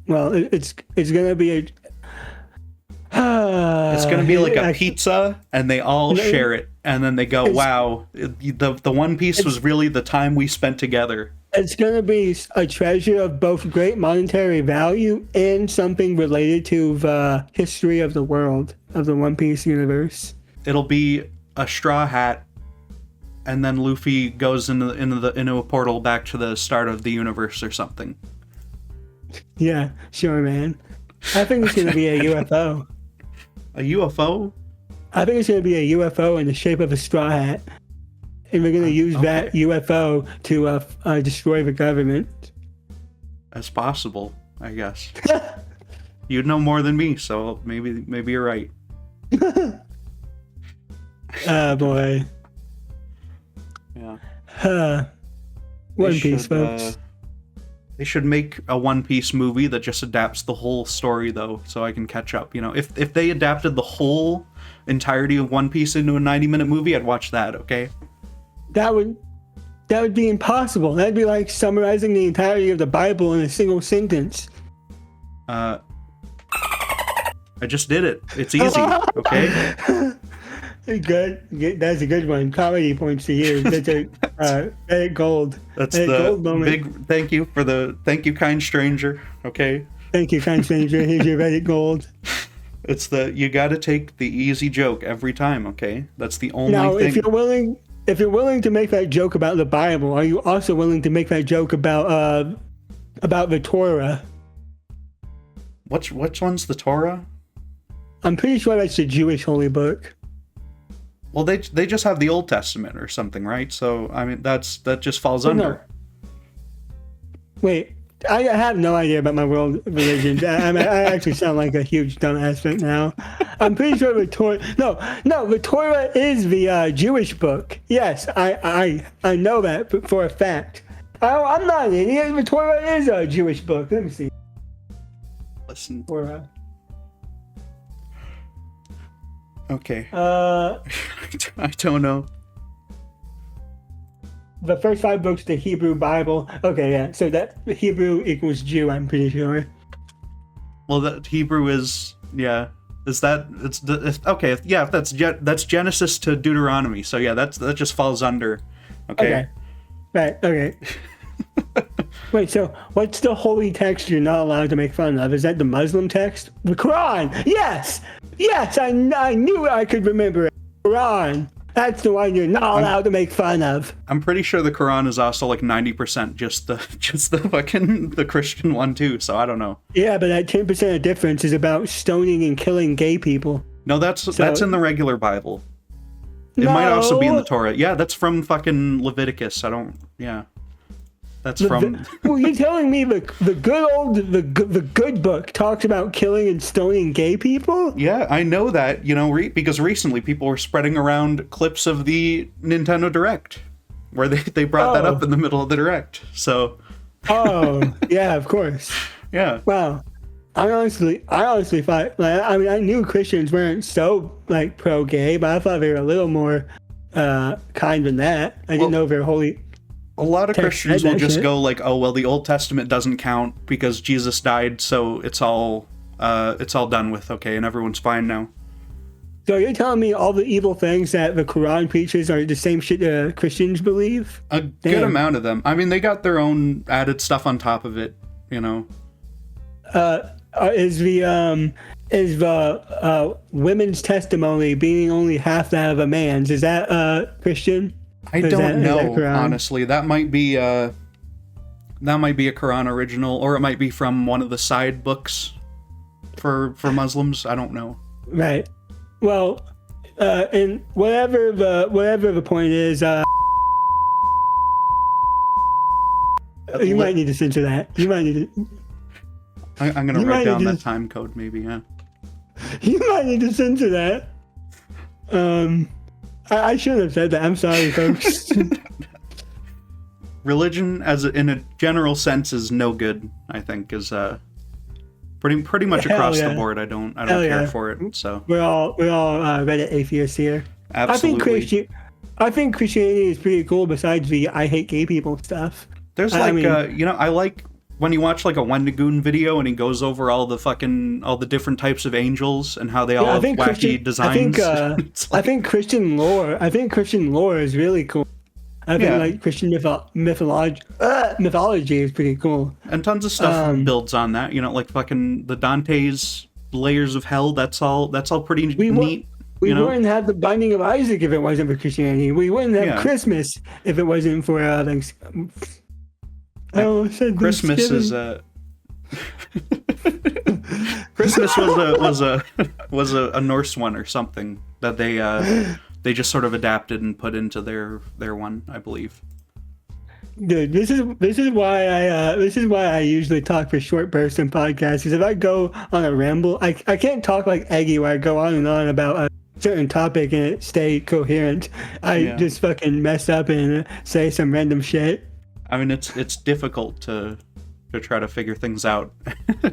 it's gonna be it's gonna be like a pizza, and they all share it. And then they go, wow, the One Piece was really the time we spent together. It's going to be a treasure of both great monetary value and something related to the history of the world, of the One Piece universe. It'll be a straw hat, and then Luffy goes into a portal back to the start of the universe or something. Yeah, sure, man. I think it's going to be a UFO. A UFO? I think it's going to be a UFO in the shape of a straw hat. And we're going to use that UFO to destroy the government. That's possible, I guess. You'd know more than me, so maybe you're right. Oh, boy. Yeah. One Piece, folks. They should make a One Piece movie that just adapts the whole story, though, so I can catch up. You know, if they adapted the whole entirety of One Piece into a 90-minute movie, I'd watch that, okay? That would be impossible. That'd be like summarizing the entirety of the Bible in a single sentence. I just did it. It's easy, okay? Good. That's a good one. Comedy points to you. That's a Reddit gold. That's Reddit the gold moment. Big thank you, kind stranger, okay? Thank you, kind stranger. Here's your Reddit gold. It's you gotta take the easy joke every time, okay? That's the only now, thing. If you're willing to make that joke about the Bible, are you also willing to make that joke about the Torah? Which one's the Torah? I'm pretty sure that's the Jewish holy book. Well, they just have the Old Testament or something, right? So I mean, that just falls under. No. Wait, I have no idea about my world religions. I actually sound like a huge dumbass right now. I'm pretty sure the Torah. No, the Torah is the Jewish book. Yes, I know that for a fact. I'm not an idiot. The Torah is a Jewish book. Let me see. Listen. Torah. Okay. I don't know. The first 5 books of the Hebrew Bible. Okay, yeah. So that Hebrew equals Jew, I'm pretty sure. Well, that Hebrew is, yeah. Is that okay? Yeah, that's Genesis to Deuteronomy. So yeah, that just falls under. Okay. Right. Okay. Wait. So what's the holy text you're not allowed to make fun of? Is that the Muslim text? The Quran. Yes. I knew I could remember it. Quran. That's the one you're not allowed to make fun of. I'm pretty sure the Quran is also like 90% just the fucking the Christian one too. So I don't know. Yeah, but that 10% of difference is about stoning and killing gay people. No, that's in the regular Bible. It might also be in the Torah. Yeah, that's from fucking Leviticus. That's from. Well, you're telling me the good book talks about killing and stoning gay people? Yeah, I know that. You know, because recently people were spreading around clips of the Nintendo Direct, where they brought that up in the middle of the Direct. So. Oh yeah, of course. Yeah. Wow. I honestly thought. I knew Christians weren't so pro-gay, but I thought they were a little more kind than that. I didn't know they were holy. A lot of Christians will just go like, "Oh well, the Old Testament doesn't count because Jesus died, so it's all done with, okay, and everyone's fine now." So you're telling me all the evil things that the Quran preaches are the same shit Christians believe? A good amount of them. I mean, they got their own added stuff on top of it, you know. Is the women's testimony being only half that of a man's? Is that Christian? I don't know, honestly. That might be a Quran original, or it might be from one of the side books for Muslims. I don't know. Right. Well, and whatever the point is, you might need to censor that. You might need to. I'm gonna You write might down that just- time code, maybe. Yeah. You might need to censor that. I shouldn't have said that. I'm sorry, folks. Religion, in a general sense, is no good. I think is pretty much Hell across yeah. the board. I don't Hell care yeah. for it. So We're all Reddit atheists here. absolutely. I think Christianity is pretty cool. Besides the I hate gay people stuff. There's I mean, I like when you watch like a Wendigoon video and he goes over all the different types of angels and how they all have wacky designs. I think Christian lore. I think Christian lore is really cool. I think like Christian mythology is pretty cool. And tons of stuff builds on that. Like fucking the Dante's layers of hell. That's all pretty neat. We wouldn't have the Binding of Isaac if it wasn't for Christianity. We wouldn't have Christmas if it wasn't for Christmas is Christmas was a Norse one or something that they just sort of adapted and put into their one, I believe. Dude, this is why I usually talk for short bursts in podcasts. Because if I go on a ramble, I can't talk like Eggy where I go on and on about a certain topic and it stay coherent. I just fucking mess up and say some random shit. I mean, it's difficult to try to figure things out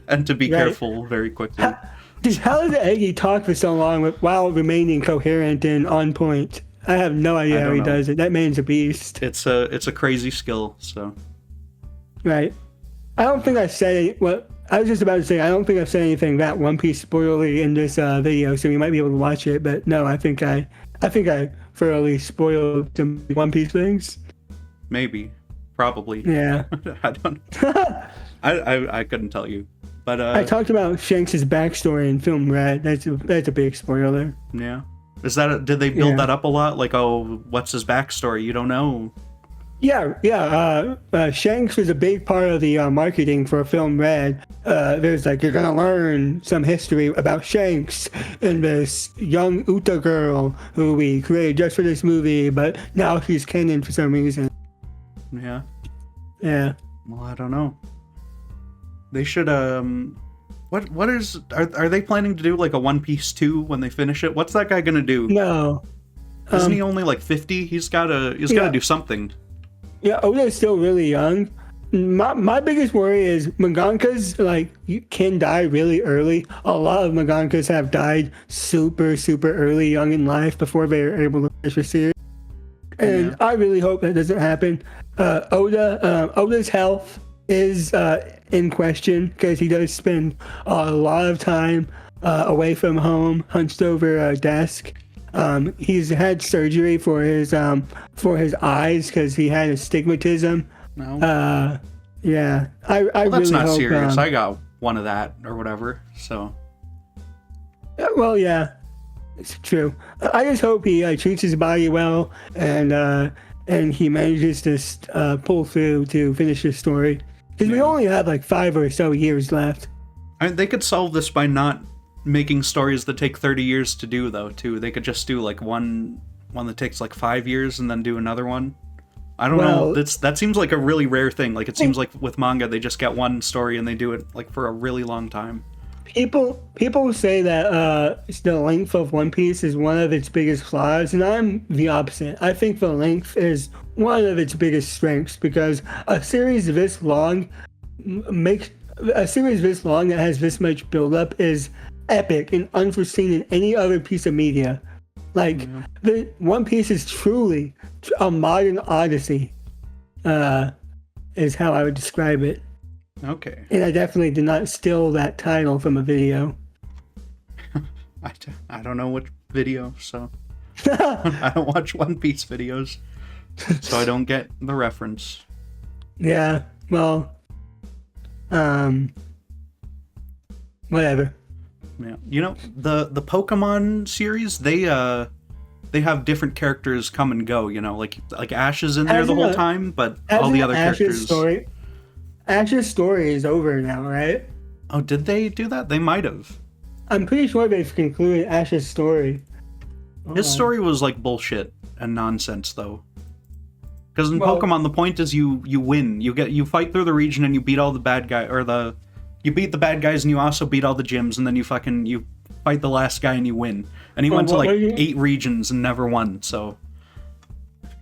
and to be careful very quickly. How does Eggy talk for so long while remaining coherent and on point? I have no idea how he does it. That man's a beast. It's a crazy skill. So, right. I don't think I said what I was just about to say. I don't think I've said anything that One Piece spoilery in this video, so you might be able to watch it. But no, I think I thoroughly spoiled some One Piece things. Maybe, probably. Yeah. I don't. I couldn't tell you. But I talked about Shanks' backstory in film Red. That's a big spoiler. Yeah. Did they build that up a lot? Like, oh, what's his backstory? You don't know. Yeah. Shanks was a big part of the marketing for film Red. There's like, you're gonna learn some history about Shanks and this young Uta girl who we created just for this movie, but now she's canon for some reason. Yeah. Yeah. Well, I don't know. They should are they planning to do like a One Piece 2 when they finish it? What's that guy gonna do? No. Isn't he only like 50? He's gotta do something. Yeah, Oda's still really young. My biggest worry is mangakas can die really early. A lot of mangakas have died super early, young in life before they are able to finish a series. And I really hope that doesn't happen. Oda's health is in question because he does spend a lot of time away from home, hunched over a desk. He's had surgery for his eyes because he had astigmatism. No. Yeah. I that's really not hope, serious. I got one of that or whatever. So. Well, yeah, it's true. I just hope he treats his body well and he manages to pull through to finish his story. Because we only have like 5 or so years left. I mean, they could solve this by not making stories that take 30 years to do, though, too. They could just do like one that takes like 5 years and then do another one. I don't know. That seems like a really rare thing. Like, it seems like with manga, they just get one story and they do it like for a really long time. People say that the length of One Piece is one of its biggest flaws, and I'm the opposite. I think the length is one of its biggest strengths because a series this long that has this much buildup is epic and unforeseen in any other piece of media. Like, the One Piece is truly a modern odyssey, is how I would describe it. Okay. And I definitely did not steal that title from a video. I don't know which video, so I don't watch One Piece videos, so I don't get the reference. Yeah, well, whatever. Yeah, the Pokemon series, they have different characters come and go. Like Ash is in there the whole time, but all the other characters. Ash's story is over now, right? Oh, did they do that? They might have. I'm pretty sure they've concluded Ash's story. His story was like bullshit and nonsense, though. Because in Pokemon, the point is you win. You fight through the region and you beat all the bad guy or the You beat the bad guys and you also beat all the gyms, and then you fight the last guy and you win. And he went to like 8 regions and never won, so...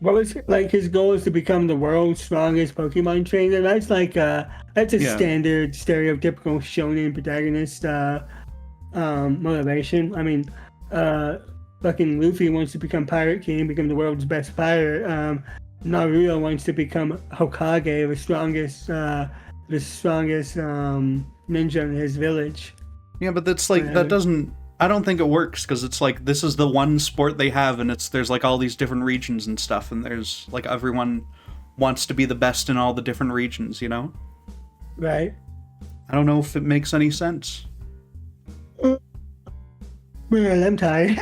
What was like his goal is to become the world's strongest Pokemon trainer? That's like that's a standard stereotypical shonen protagonist motivation. I mean, fucking Luffy wants to become Pirate King, become the world's best pirate. Naruto wants to become Hokage, the strongest ninja in his village. Yeah, but that's like that doesn't. I don't think it works because it's like this is the one sport they have, and there's like all these different regions and stuff, and there's like everyone wants to be the best in all the different regions, you know? Right. I don't know if it makes any sense. Well, I'm tired.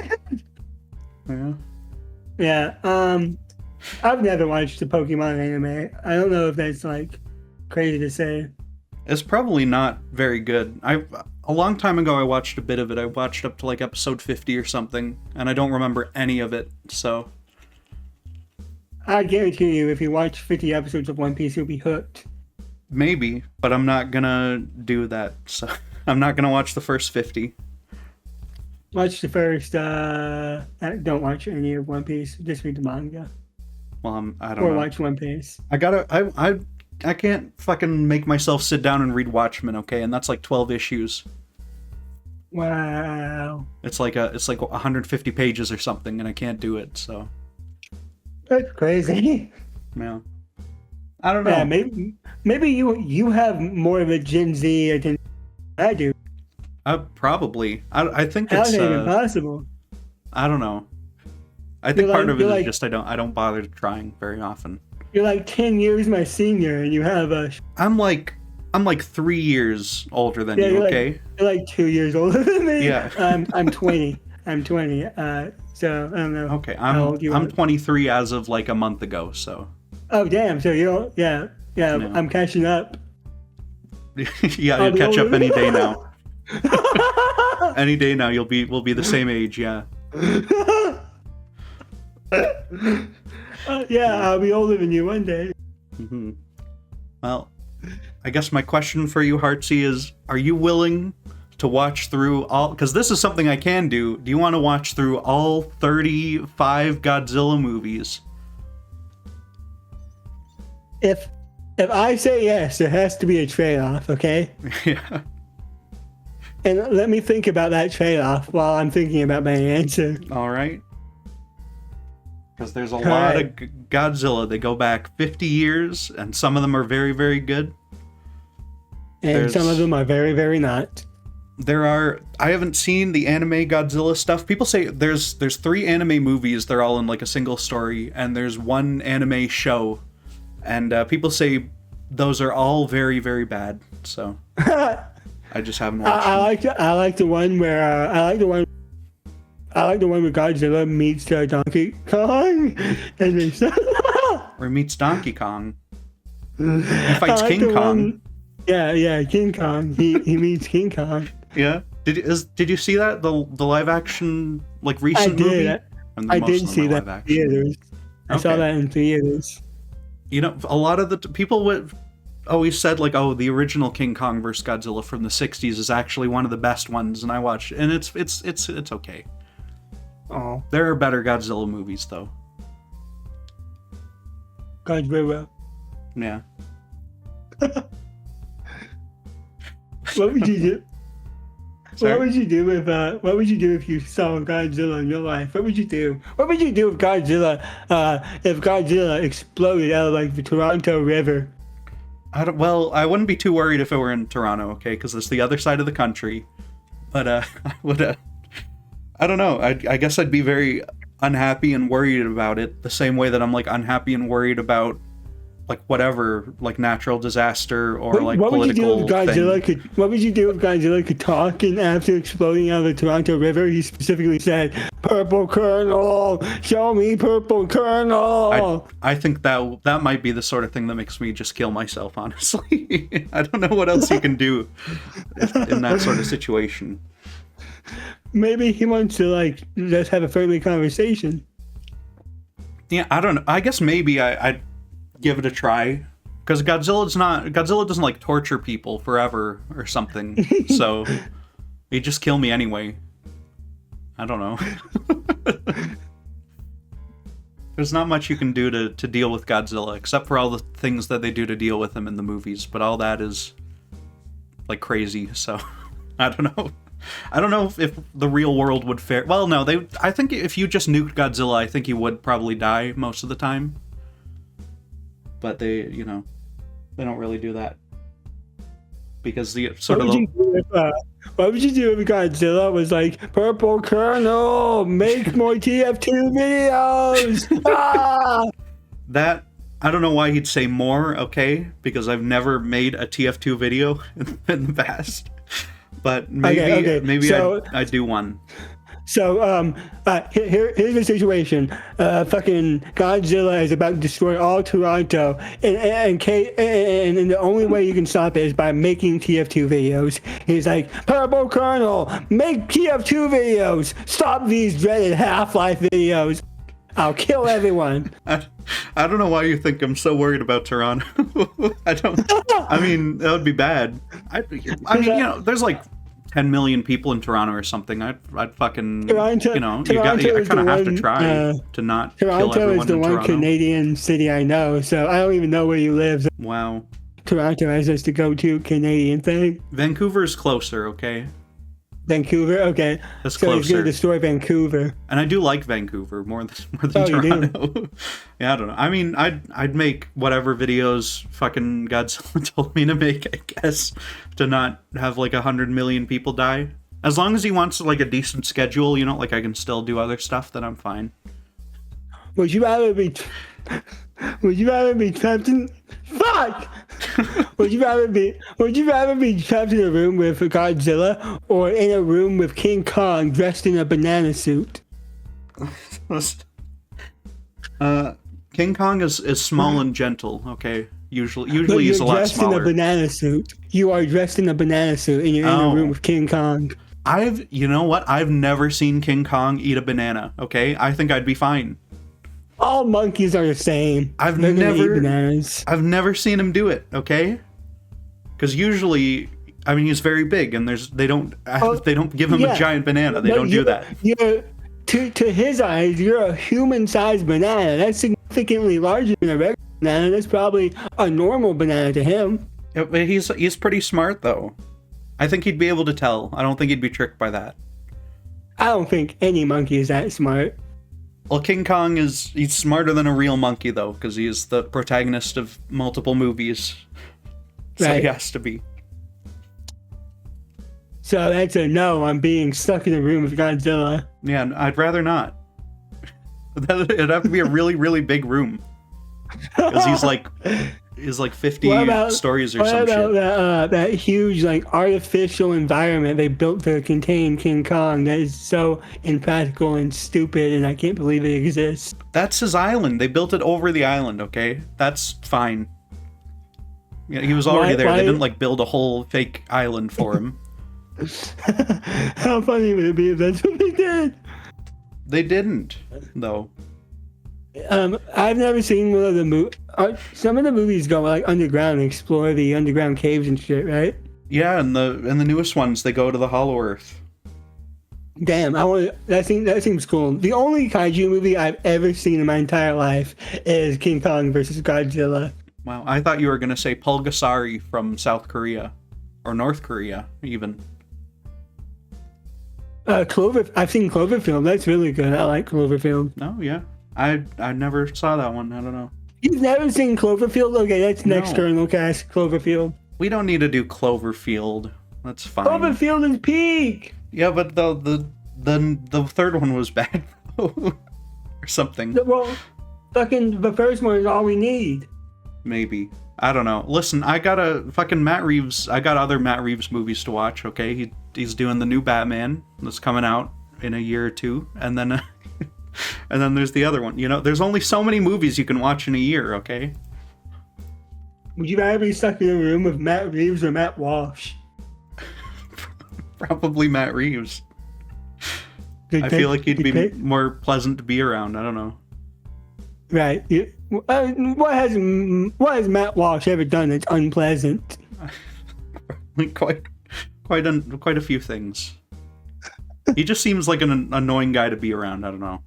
Yeah. Yeah. I've never watched the Pokemon anime. I don't know if that's like crazy to say. It's probably not very good. A long time ago I watched a bit of it. I watched up to like episode 50 or something, and I don't remember any of it, so... I guarantee you, if you watch 50 episodes of One Piece, you'll be hooked. Maybe, but I'm not gonna do that, so... I'm not gonna watch the first 50. Watch the first, don't watch any of One Piece, just read the manga. Well, I don't know. Or watch One Piece. I can't fucking make myself sit down and read Watchmen, okay? And that's like 12 issues. Wow. It's like 150 pages or something, and I can't do it, so... That's crazy. Yeah. I don't know. Yeah, maybe you have more of a Gen Z attention than I do. Probably. I think it's... How's that even possible? I don't know. I think part of it is just I don't bother trying very often. You're like 10 years my senior, and you have a... I'm like 3 years older than you, okay? You're like 2 years older than me. Yeah. I'm 20. I'm 20. So I don't know. Okay, I'm 23 as of like a month ago, so... Oh, damn. So you're... Yeah. No. I'm catching up. Yeah, you'll catch up any day now. Any day now, we'll be the same age, yeah. Yeah, I'll be older than you one day. Mm-hmm. Well, I guess my question for you, Hartsy, is: are you willing to watch through all? Because this is something I can do. Do you want to watch through all 35 Godzilla movies? If I say yes, there has to be a trade-off, okay? Yeah. And let me think about that trade-off while I'm thinking about my answer. All right. Because there's a lot of Godzilla. They go back 50 years, and some of them are very, very good. And some of them are very, very not. I haven't seen the anime Godzilla stuff. People say there's 3 anime movies. They're all in like a single story, and there's 1 anime show. And people say those are all very, very bad. So I just haven't watched them. I like the one where Godzilla meets Donkey Kong, and or meets Donkey Kong. He fights King Kong. Yeah, King Kong. He meets King Kong. Yeah. Did you see that the live action like recent movie? I didn't see that in theaters. I saw that in theaters. You know, a lot of the people would always said like, oh, the original King Kong vs. Godzilla from the 60s is actually one of the best ones, and I watched it, and it's okay. Oh, there are better Godzilla movies though. Godzilla. Yeah. What would you do? Sorry? What would you do if you saw Godzilla in real life? What would you do? What would you do if Godzilla exploded out of like the Toronto River? I wouldn't be too worried if it were in Toronto, okay? Because it's the other side of the country. But I would. I don't know. I guess I'd be very unhappy and worried about it, the same way that I'm like unhappy and worried about like whatever, like natural disaster or like political thing. What would you do if Godzilla could talk, and after exploding out of the Toronto River, he specifically said, "Purple Colonel, show me Purple Colonel." I think that might be the sort of thing that makes me just kill myself, honestly. I don't know what else you can do in that sort of situation. Maybe he wants to like just have a friendly conversation. Yeah, I don't know. I guess maybe I'd give it a try, Because Godzilla doesn't like torture people forever or something. So he'd just kill me anyway. I don't know. There's not much you can do to deal with Godzilla, except for all the things that they do to deal with him in the movies. But all that is like crazy. So I don't know. I don't know if the real world would fare. Well, no, I think if you just nuked Godzilla, I think he would probably die most of the time. But they don't really do that because the sort of. What would you do if Godzilla was like, Purple Colonel, make more TF2 videos? Ah! That, I don't know why he'd say more, okay? Because I've never made a TF2 video in the past. But maybe I'd do one. So, here's the situation. Fucking Godzilla is about to destroy all Toronto, and the only way you can stop it is by making TF2 videos. He's like, Purple Colonel, make TF2 videos. Stop these dreaded Half-Life videos. I'll kill everyone. I don't know why you think I'm so worried about Toronto. I mean, that would be bad. I mean, there's like 10 million people in Toronto or something. I'd fucking, Toronto, I kind of have to try to not kill everyone in Toronto. Toronto is the one Canadian city I know, so I don't even know where you live. Wow. Toronto is just a go-to Canadian thing. Vancouver's closer, okay? Vancouver, okay. That's so closer. He's gonna destroy Vancouver. And I do like Vancouver more than Toronto. Yeah, I don't know. I mean, I'd make whatever videos fucking Godzilla told me to make, I guess, to not have like 100 million people die. As long as he wants like a decent schedule, like I can still do other stuff, then I'm fine. Would you rather be trapped in? Fuck! Would you rather be trapped in a room with Godzilla or in a room with King Kong dressed in a banana suit? King Kong is small and gentle, okay? Usually he's a lot smaller. You're dressed in a banana suit. You are dressed in a banana suit and you're in a room with King Kong. You know what? I've never seen King Kong eat a banana, okay? I think I'd be fine. All monkeys are the same. I've never seen him do it, okay? Because usually, I mean, he's very big, and they don't give him a giant banana. They don't do that. To his eyes, you're a human-sized banana. That's significantly larger than a regular banana. That's probably a normal banana to him. Yeah, but he's pretty smart, though. I think he'd be able to tell. I don't think he'd be tricked by that. I don't think any monkey is that smart. Well, King Kong he's smarter than a real monkey, though, because he's the protagonist of multiple movies. So right. He has to be. So that's a no on being stuck in a room with Godzilla. Yeah, I'd rather not. It'd have to be a really, really big room. Because he's like 50 stories or some shit. What about that huge artificial environment they built to contain King Kong that is so impractical and stupid, and I can't believe it exists? That's his island. They built it over the island, okay? That's fine. Yeah, he was already there. They didn't build a whole fake island for him. How funny would it be if that's what they did? They didn't, though. I've never seen one of the movies. Some of the movies go underground and explore the underground caves and shit, right? Yeah, and the newest ones they go to the Hollow Earth. Damn, that seems cool. The only kaiju movie I've ever seen in my entire life is King Kong versus Godzilla. Wow, I thought you were gonna say Pulgasari from South Korea or North Korea, even. I've seen Cloverfield. That's really good. I like Cloverfield. Oh yeah, I never saw that one. I don't know. You've never seen Cloverfield? Okay, that's next Colonelcast. Cloverfield. We don't need to do Cloverfield. That's fine. Cloverfield is peak. Yeah, but the third one was bad or something. Well, fucking the first one is all we need. Maybe. I don't know. Listen, I got other Matt Reeves movies to watch, okay? He's doing the new Batman that's coming out in a year or two, and then and then there's the other one. There's only so many movies you can watch in a year, okay? Would you rather be stuck in a room with Matt Reeves or Matt Walsh? Probably Matt Reeves. I feel like he'd be more pleasant to be around. I don't know. Right. what has Matt Walsh ever done that's unpleasant? Quite a few things. He just seems like an annoying guy to be around. I don't know.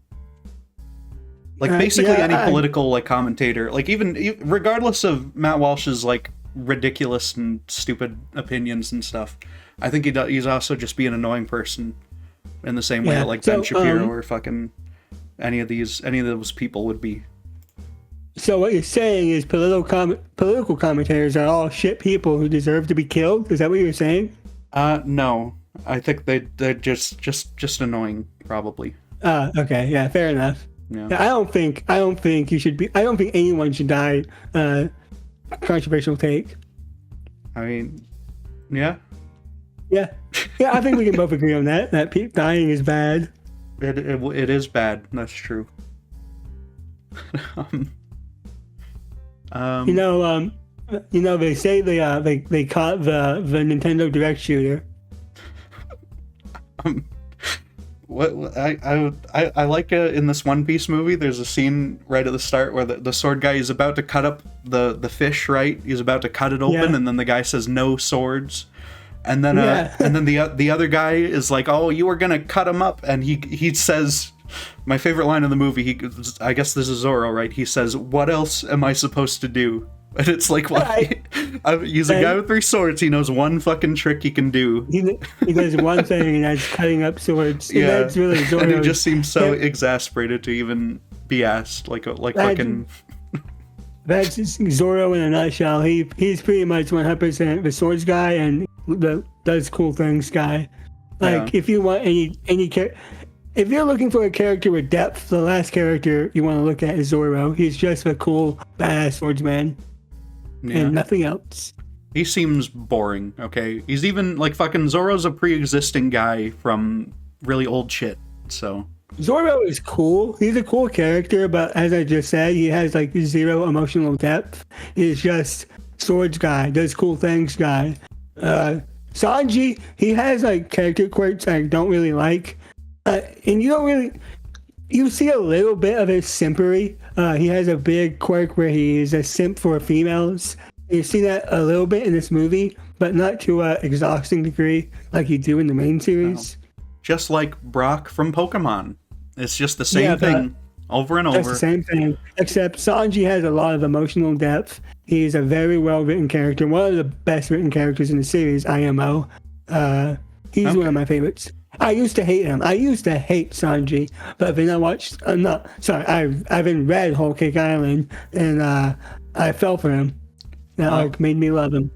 Like basically any political like commentator, like even regardless of Matt Walsh's like ridiculous and stupid opinions and stuff, I think he's also just be an annoying person in the same way that like Ben Shapiro or fucking any of those people would be. So what you're saying is political commentators are all shit people who deserve to be killed? Is that what you're saying? No. I think they're just annoying, probably. Okay, yeah, fair enough. Yeah. I don't think anyone should die. Controversial take. I mean, yeah. Yeah, I think we can both agree on that. That dying is bad. It is bad. That's true. They say they caught the Nintendo Direct shooter. What I like in this One Piece movie, there's a scene right at the start where the sword guy is about to cut up the fish, right? He's about to cut it open, and then the guy says no swords, and then the other guy is like, oh, you were gonna cut him up, and he says, my favorite line in the movie, I guess this is Zoro, right? He says, what else am I supposed to do? And it's like, well, he's a guy with 3 swords. He knows one fucking trick he can do. He does one thing, and that's cutting up swords. And yeah, that's really Zoro. And he just seems so exasperated to even be asked, like fucking. That's Zoro in a nutshell. He's pretty much 100% the swords guy and the does cool things guy. Like if you want any character. If you're looking for a character with depth, the last character you want to look at is Zoro. He's just a cool, badass swordsman. Yeah. And nothing else. He seems boring, okay? He's even, like, fucking Zoro's a pre-existing guy from really old shit, so... Zoro is cool. He's a cool character, but as I just said, he has, like, 0 emotional depth. He's just swords guy, does cool things guy. Sanji, he has, like, character quirks I don't really like. And you see a little bit of his simpery. He has a big quirk where he is a simp for females. You see that a little bit in this movie, but not to an exhausting degree like you do in the main series. No. Just like Brock from Pokemon. It's just the same thing over and over. It's the same thing, except Sanji has a lot of emotional depth. He's a very well-written character. One of the best written characters in the series, IMO. He's one of my favorites. I used to hate him. I used to hate Sanji, but then I watched. I haven't read Whole Cake Island, and I fell for him. That made me love him.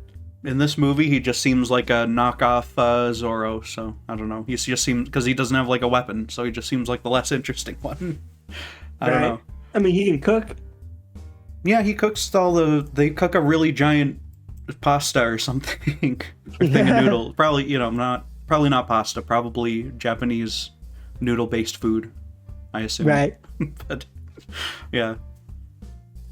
In this movie, he just seems like a knockoff Zoro. So I don't know. He just seems, because he doesn't have like a weapon, so he just seems like the less interesting one. I don't know. I mean, he can cook. Yeah, he cooks they cook a really giant pasta or something, or thing of noodle. Probably, Probably not pasta, probably Japanese noodle-based food, I assume. Right. But, yeah.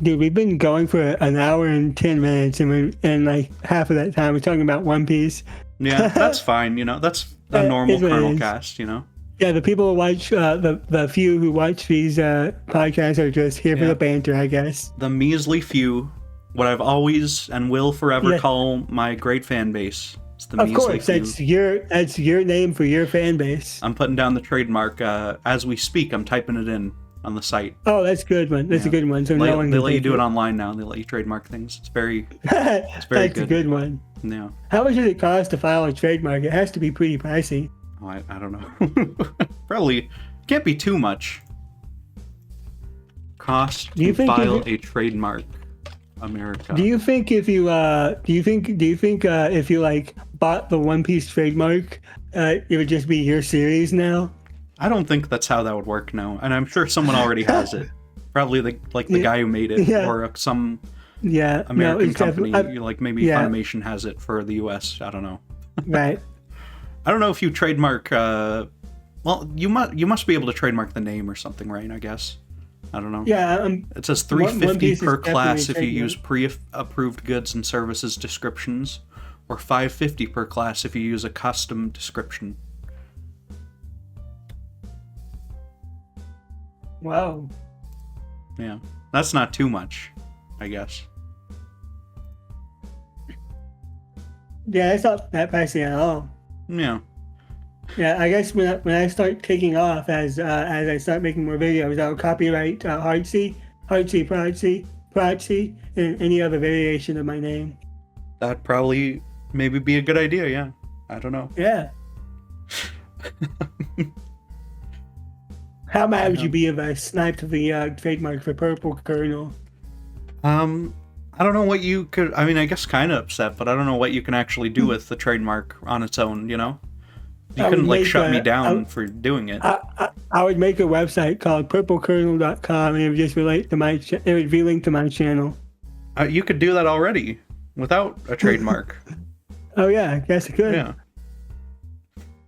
Dude, we've been going for an hour and 10 minutes, and like half of that time we're talking about One Piece. Yeah, that's fine, that's a normal Colonelcast, Yeah, the people who watch, the few who watch these podcasts are just here for the banter, I guess. The measly few, what I've always and will forever call my great fan base. Of course, that's your name for your fan base. I'm putting down the trademark as we speak. I'm typing it in on the site. Oh, that's a good one. That's a good one. So no one they let you do it online now. They let you trademark things. It's very that's good. A good one. Yeah. How much does it cost to file a trademark? It has to be pretty pricey. Oh, I don't know. Probably can't be too much. Cost to file a trademark. America. Do you think if you if you like bought the One Piece trademark, it would just be your series now? I don't think that's how that would work. No, and I'm sure someone already has it. Probably the guy who made it, or some American company. Like maybe Funimation has it for the U.S. I don't know. Right. I don't know if you trademark. Well, you must be able to trademark the name or something, right? I guess. I don't know. Yeah. It says $350 per class if you use pre-approved goods and services descriptions, or $550 per class if you use a custom description. Wow. Yeah. That's not too much, I guess. Yeah, that's not that pricey at all. Yeah. Yeah, I guess when I start taking off as I start making more videos, I'll copyright Hartsy, Protzy, and any other variation of my name. That'd probably maybe be a good idea, yeah. I don't know. Yeah. How mad would you be if I sniped the trademark for Purple Colonel? I don't know what you could... I mean, I guess kind of upset, but I don't know what you can actually do with the trademark on its own, you know? You couldn't, like, shut me down for doing it. I would make a website called purplecolonel.com, and it would just relate to it would be linked to my channel. You could do that already without a trademark. Oh, yeah, I guess I could. Yeah.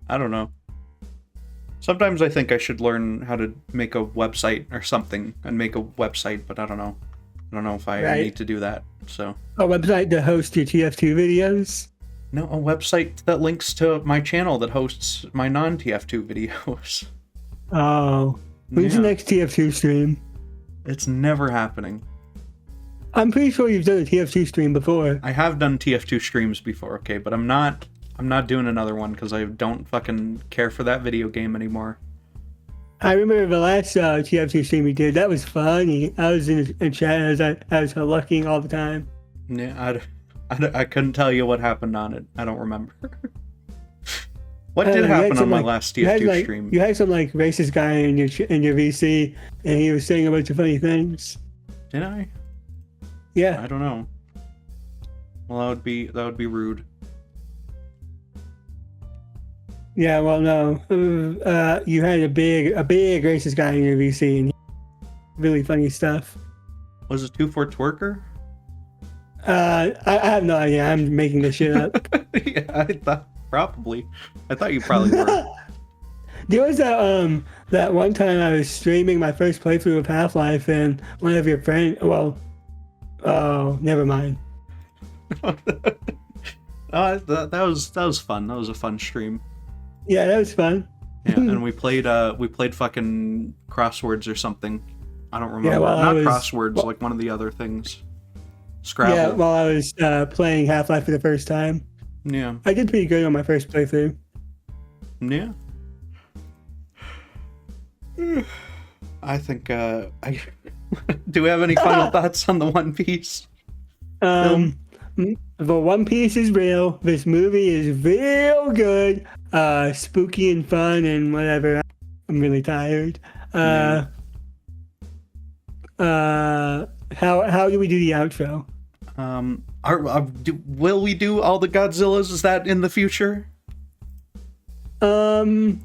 I don't know. Sometimes I think I should learn how to make a website or something and make a website, but I don't know. I don't know if I need to do that, so. A website to host your TF2 videos? No, a website that links to my channel that hosts my non-TF2 videos. Oh. When's the next TF2 stream? It's never happening. I'm pretty sure you've done a TF2 stream before. I have done TF2 streams before, okay, but I'm not doing another one because I don't fucking care for that video game anymore. I remember the last TF2 stream we did. That was funny. I was in chat. I was lurking all the time. Yeah, I couldn't tell you what happened on it. I don't remember. What did happen on my last TF2 stream? You had some like racist guy in your VC, and he was saying a bunch of funny things. Did I? Yeah. I don't know. Well, that would be rude. Yeah, well, no. You had a big racist guy in your VC, and really funny stuff. Was it 2-4 Twerker? I have no idea. I'm making this shit up. Yeah, I thought probably. I thought you probably were. There was that one time I was streaming my first playthrough of Half-Life, and one of your friends. Well, oh, never mind. That was fun. That was a fun stream. Yeah, that was fun. Yeah, and we played fucking crosswords or something. I don't remember. Yeah, Not crosswords, like one of the other things. Scrabble. Yeah, while I was playing Half-Life for the first time. Yeah. I did pretty good on my first playthrough. Yeah. I think do we have any final thoughts on the One Piece film? The One Piece is real. This movie is real good. Spooky and fun and whatever. I'm really tired. How do we do the outro? Will we do all the Godzillas? Is that in the future? No.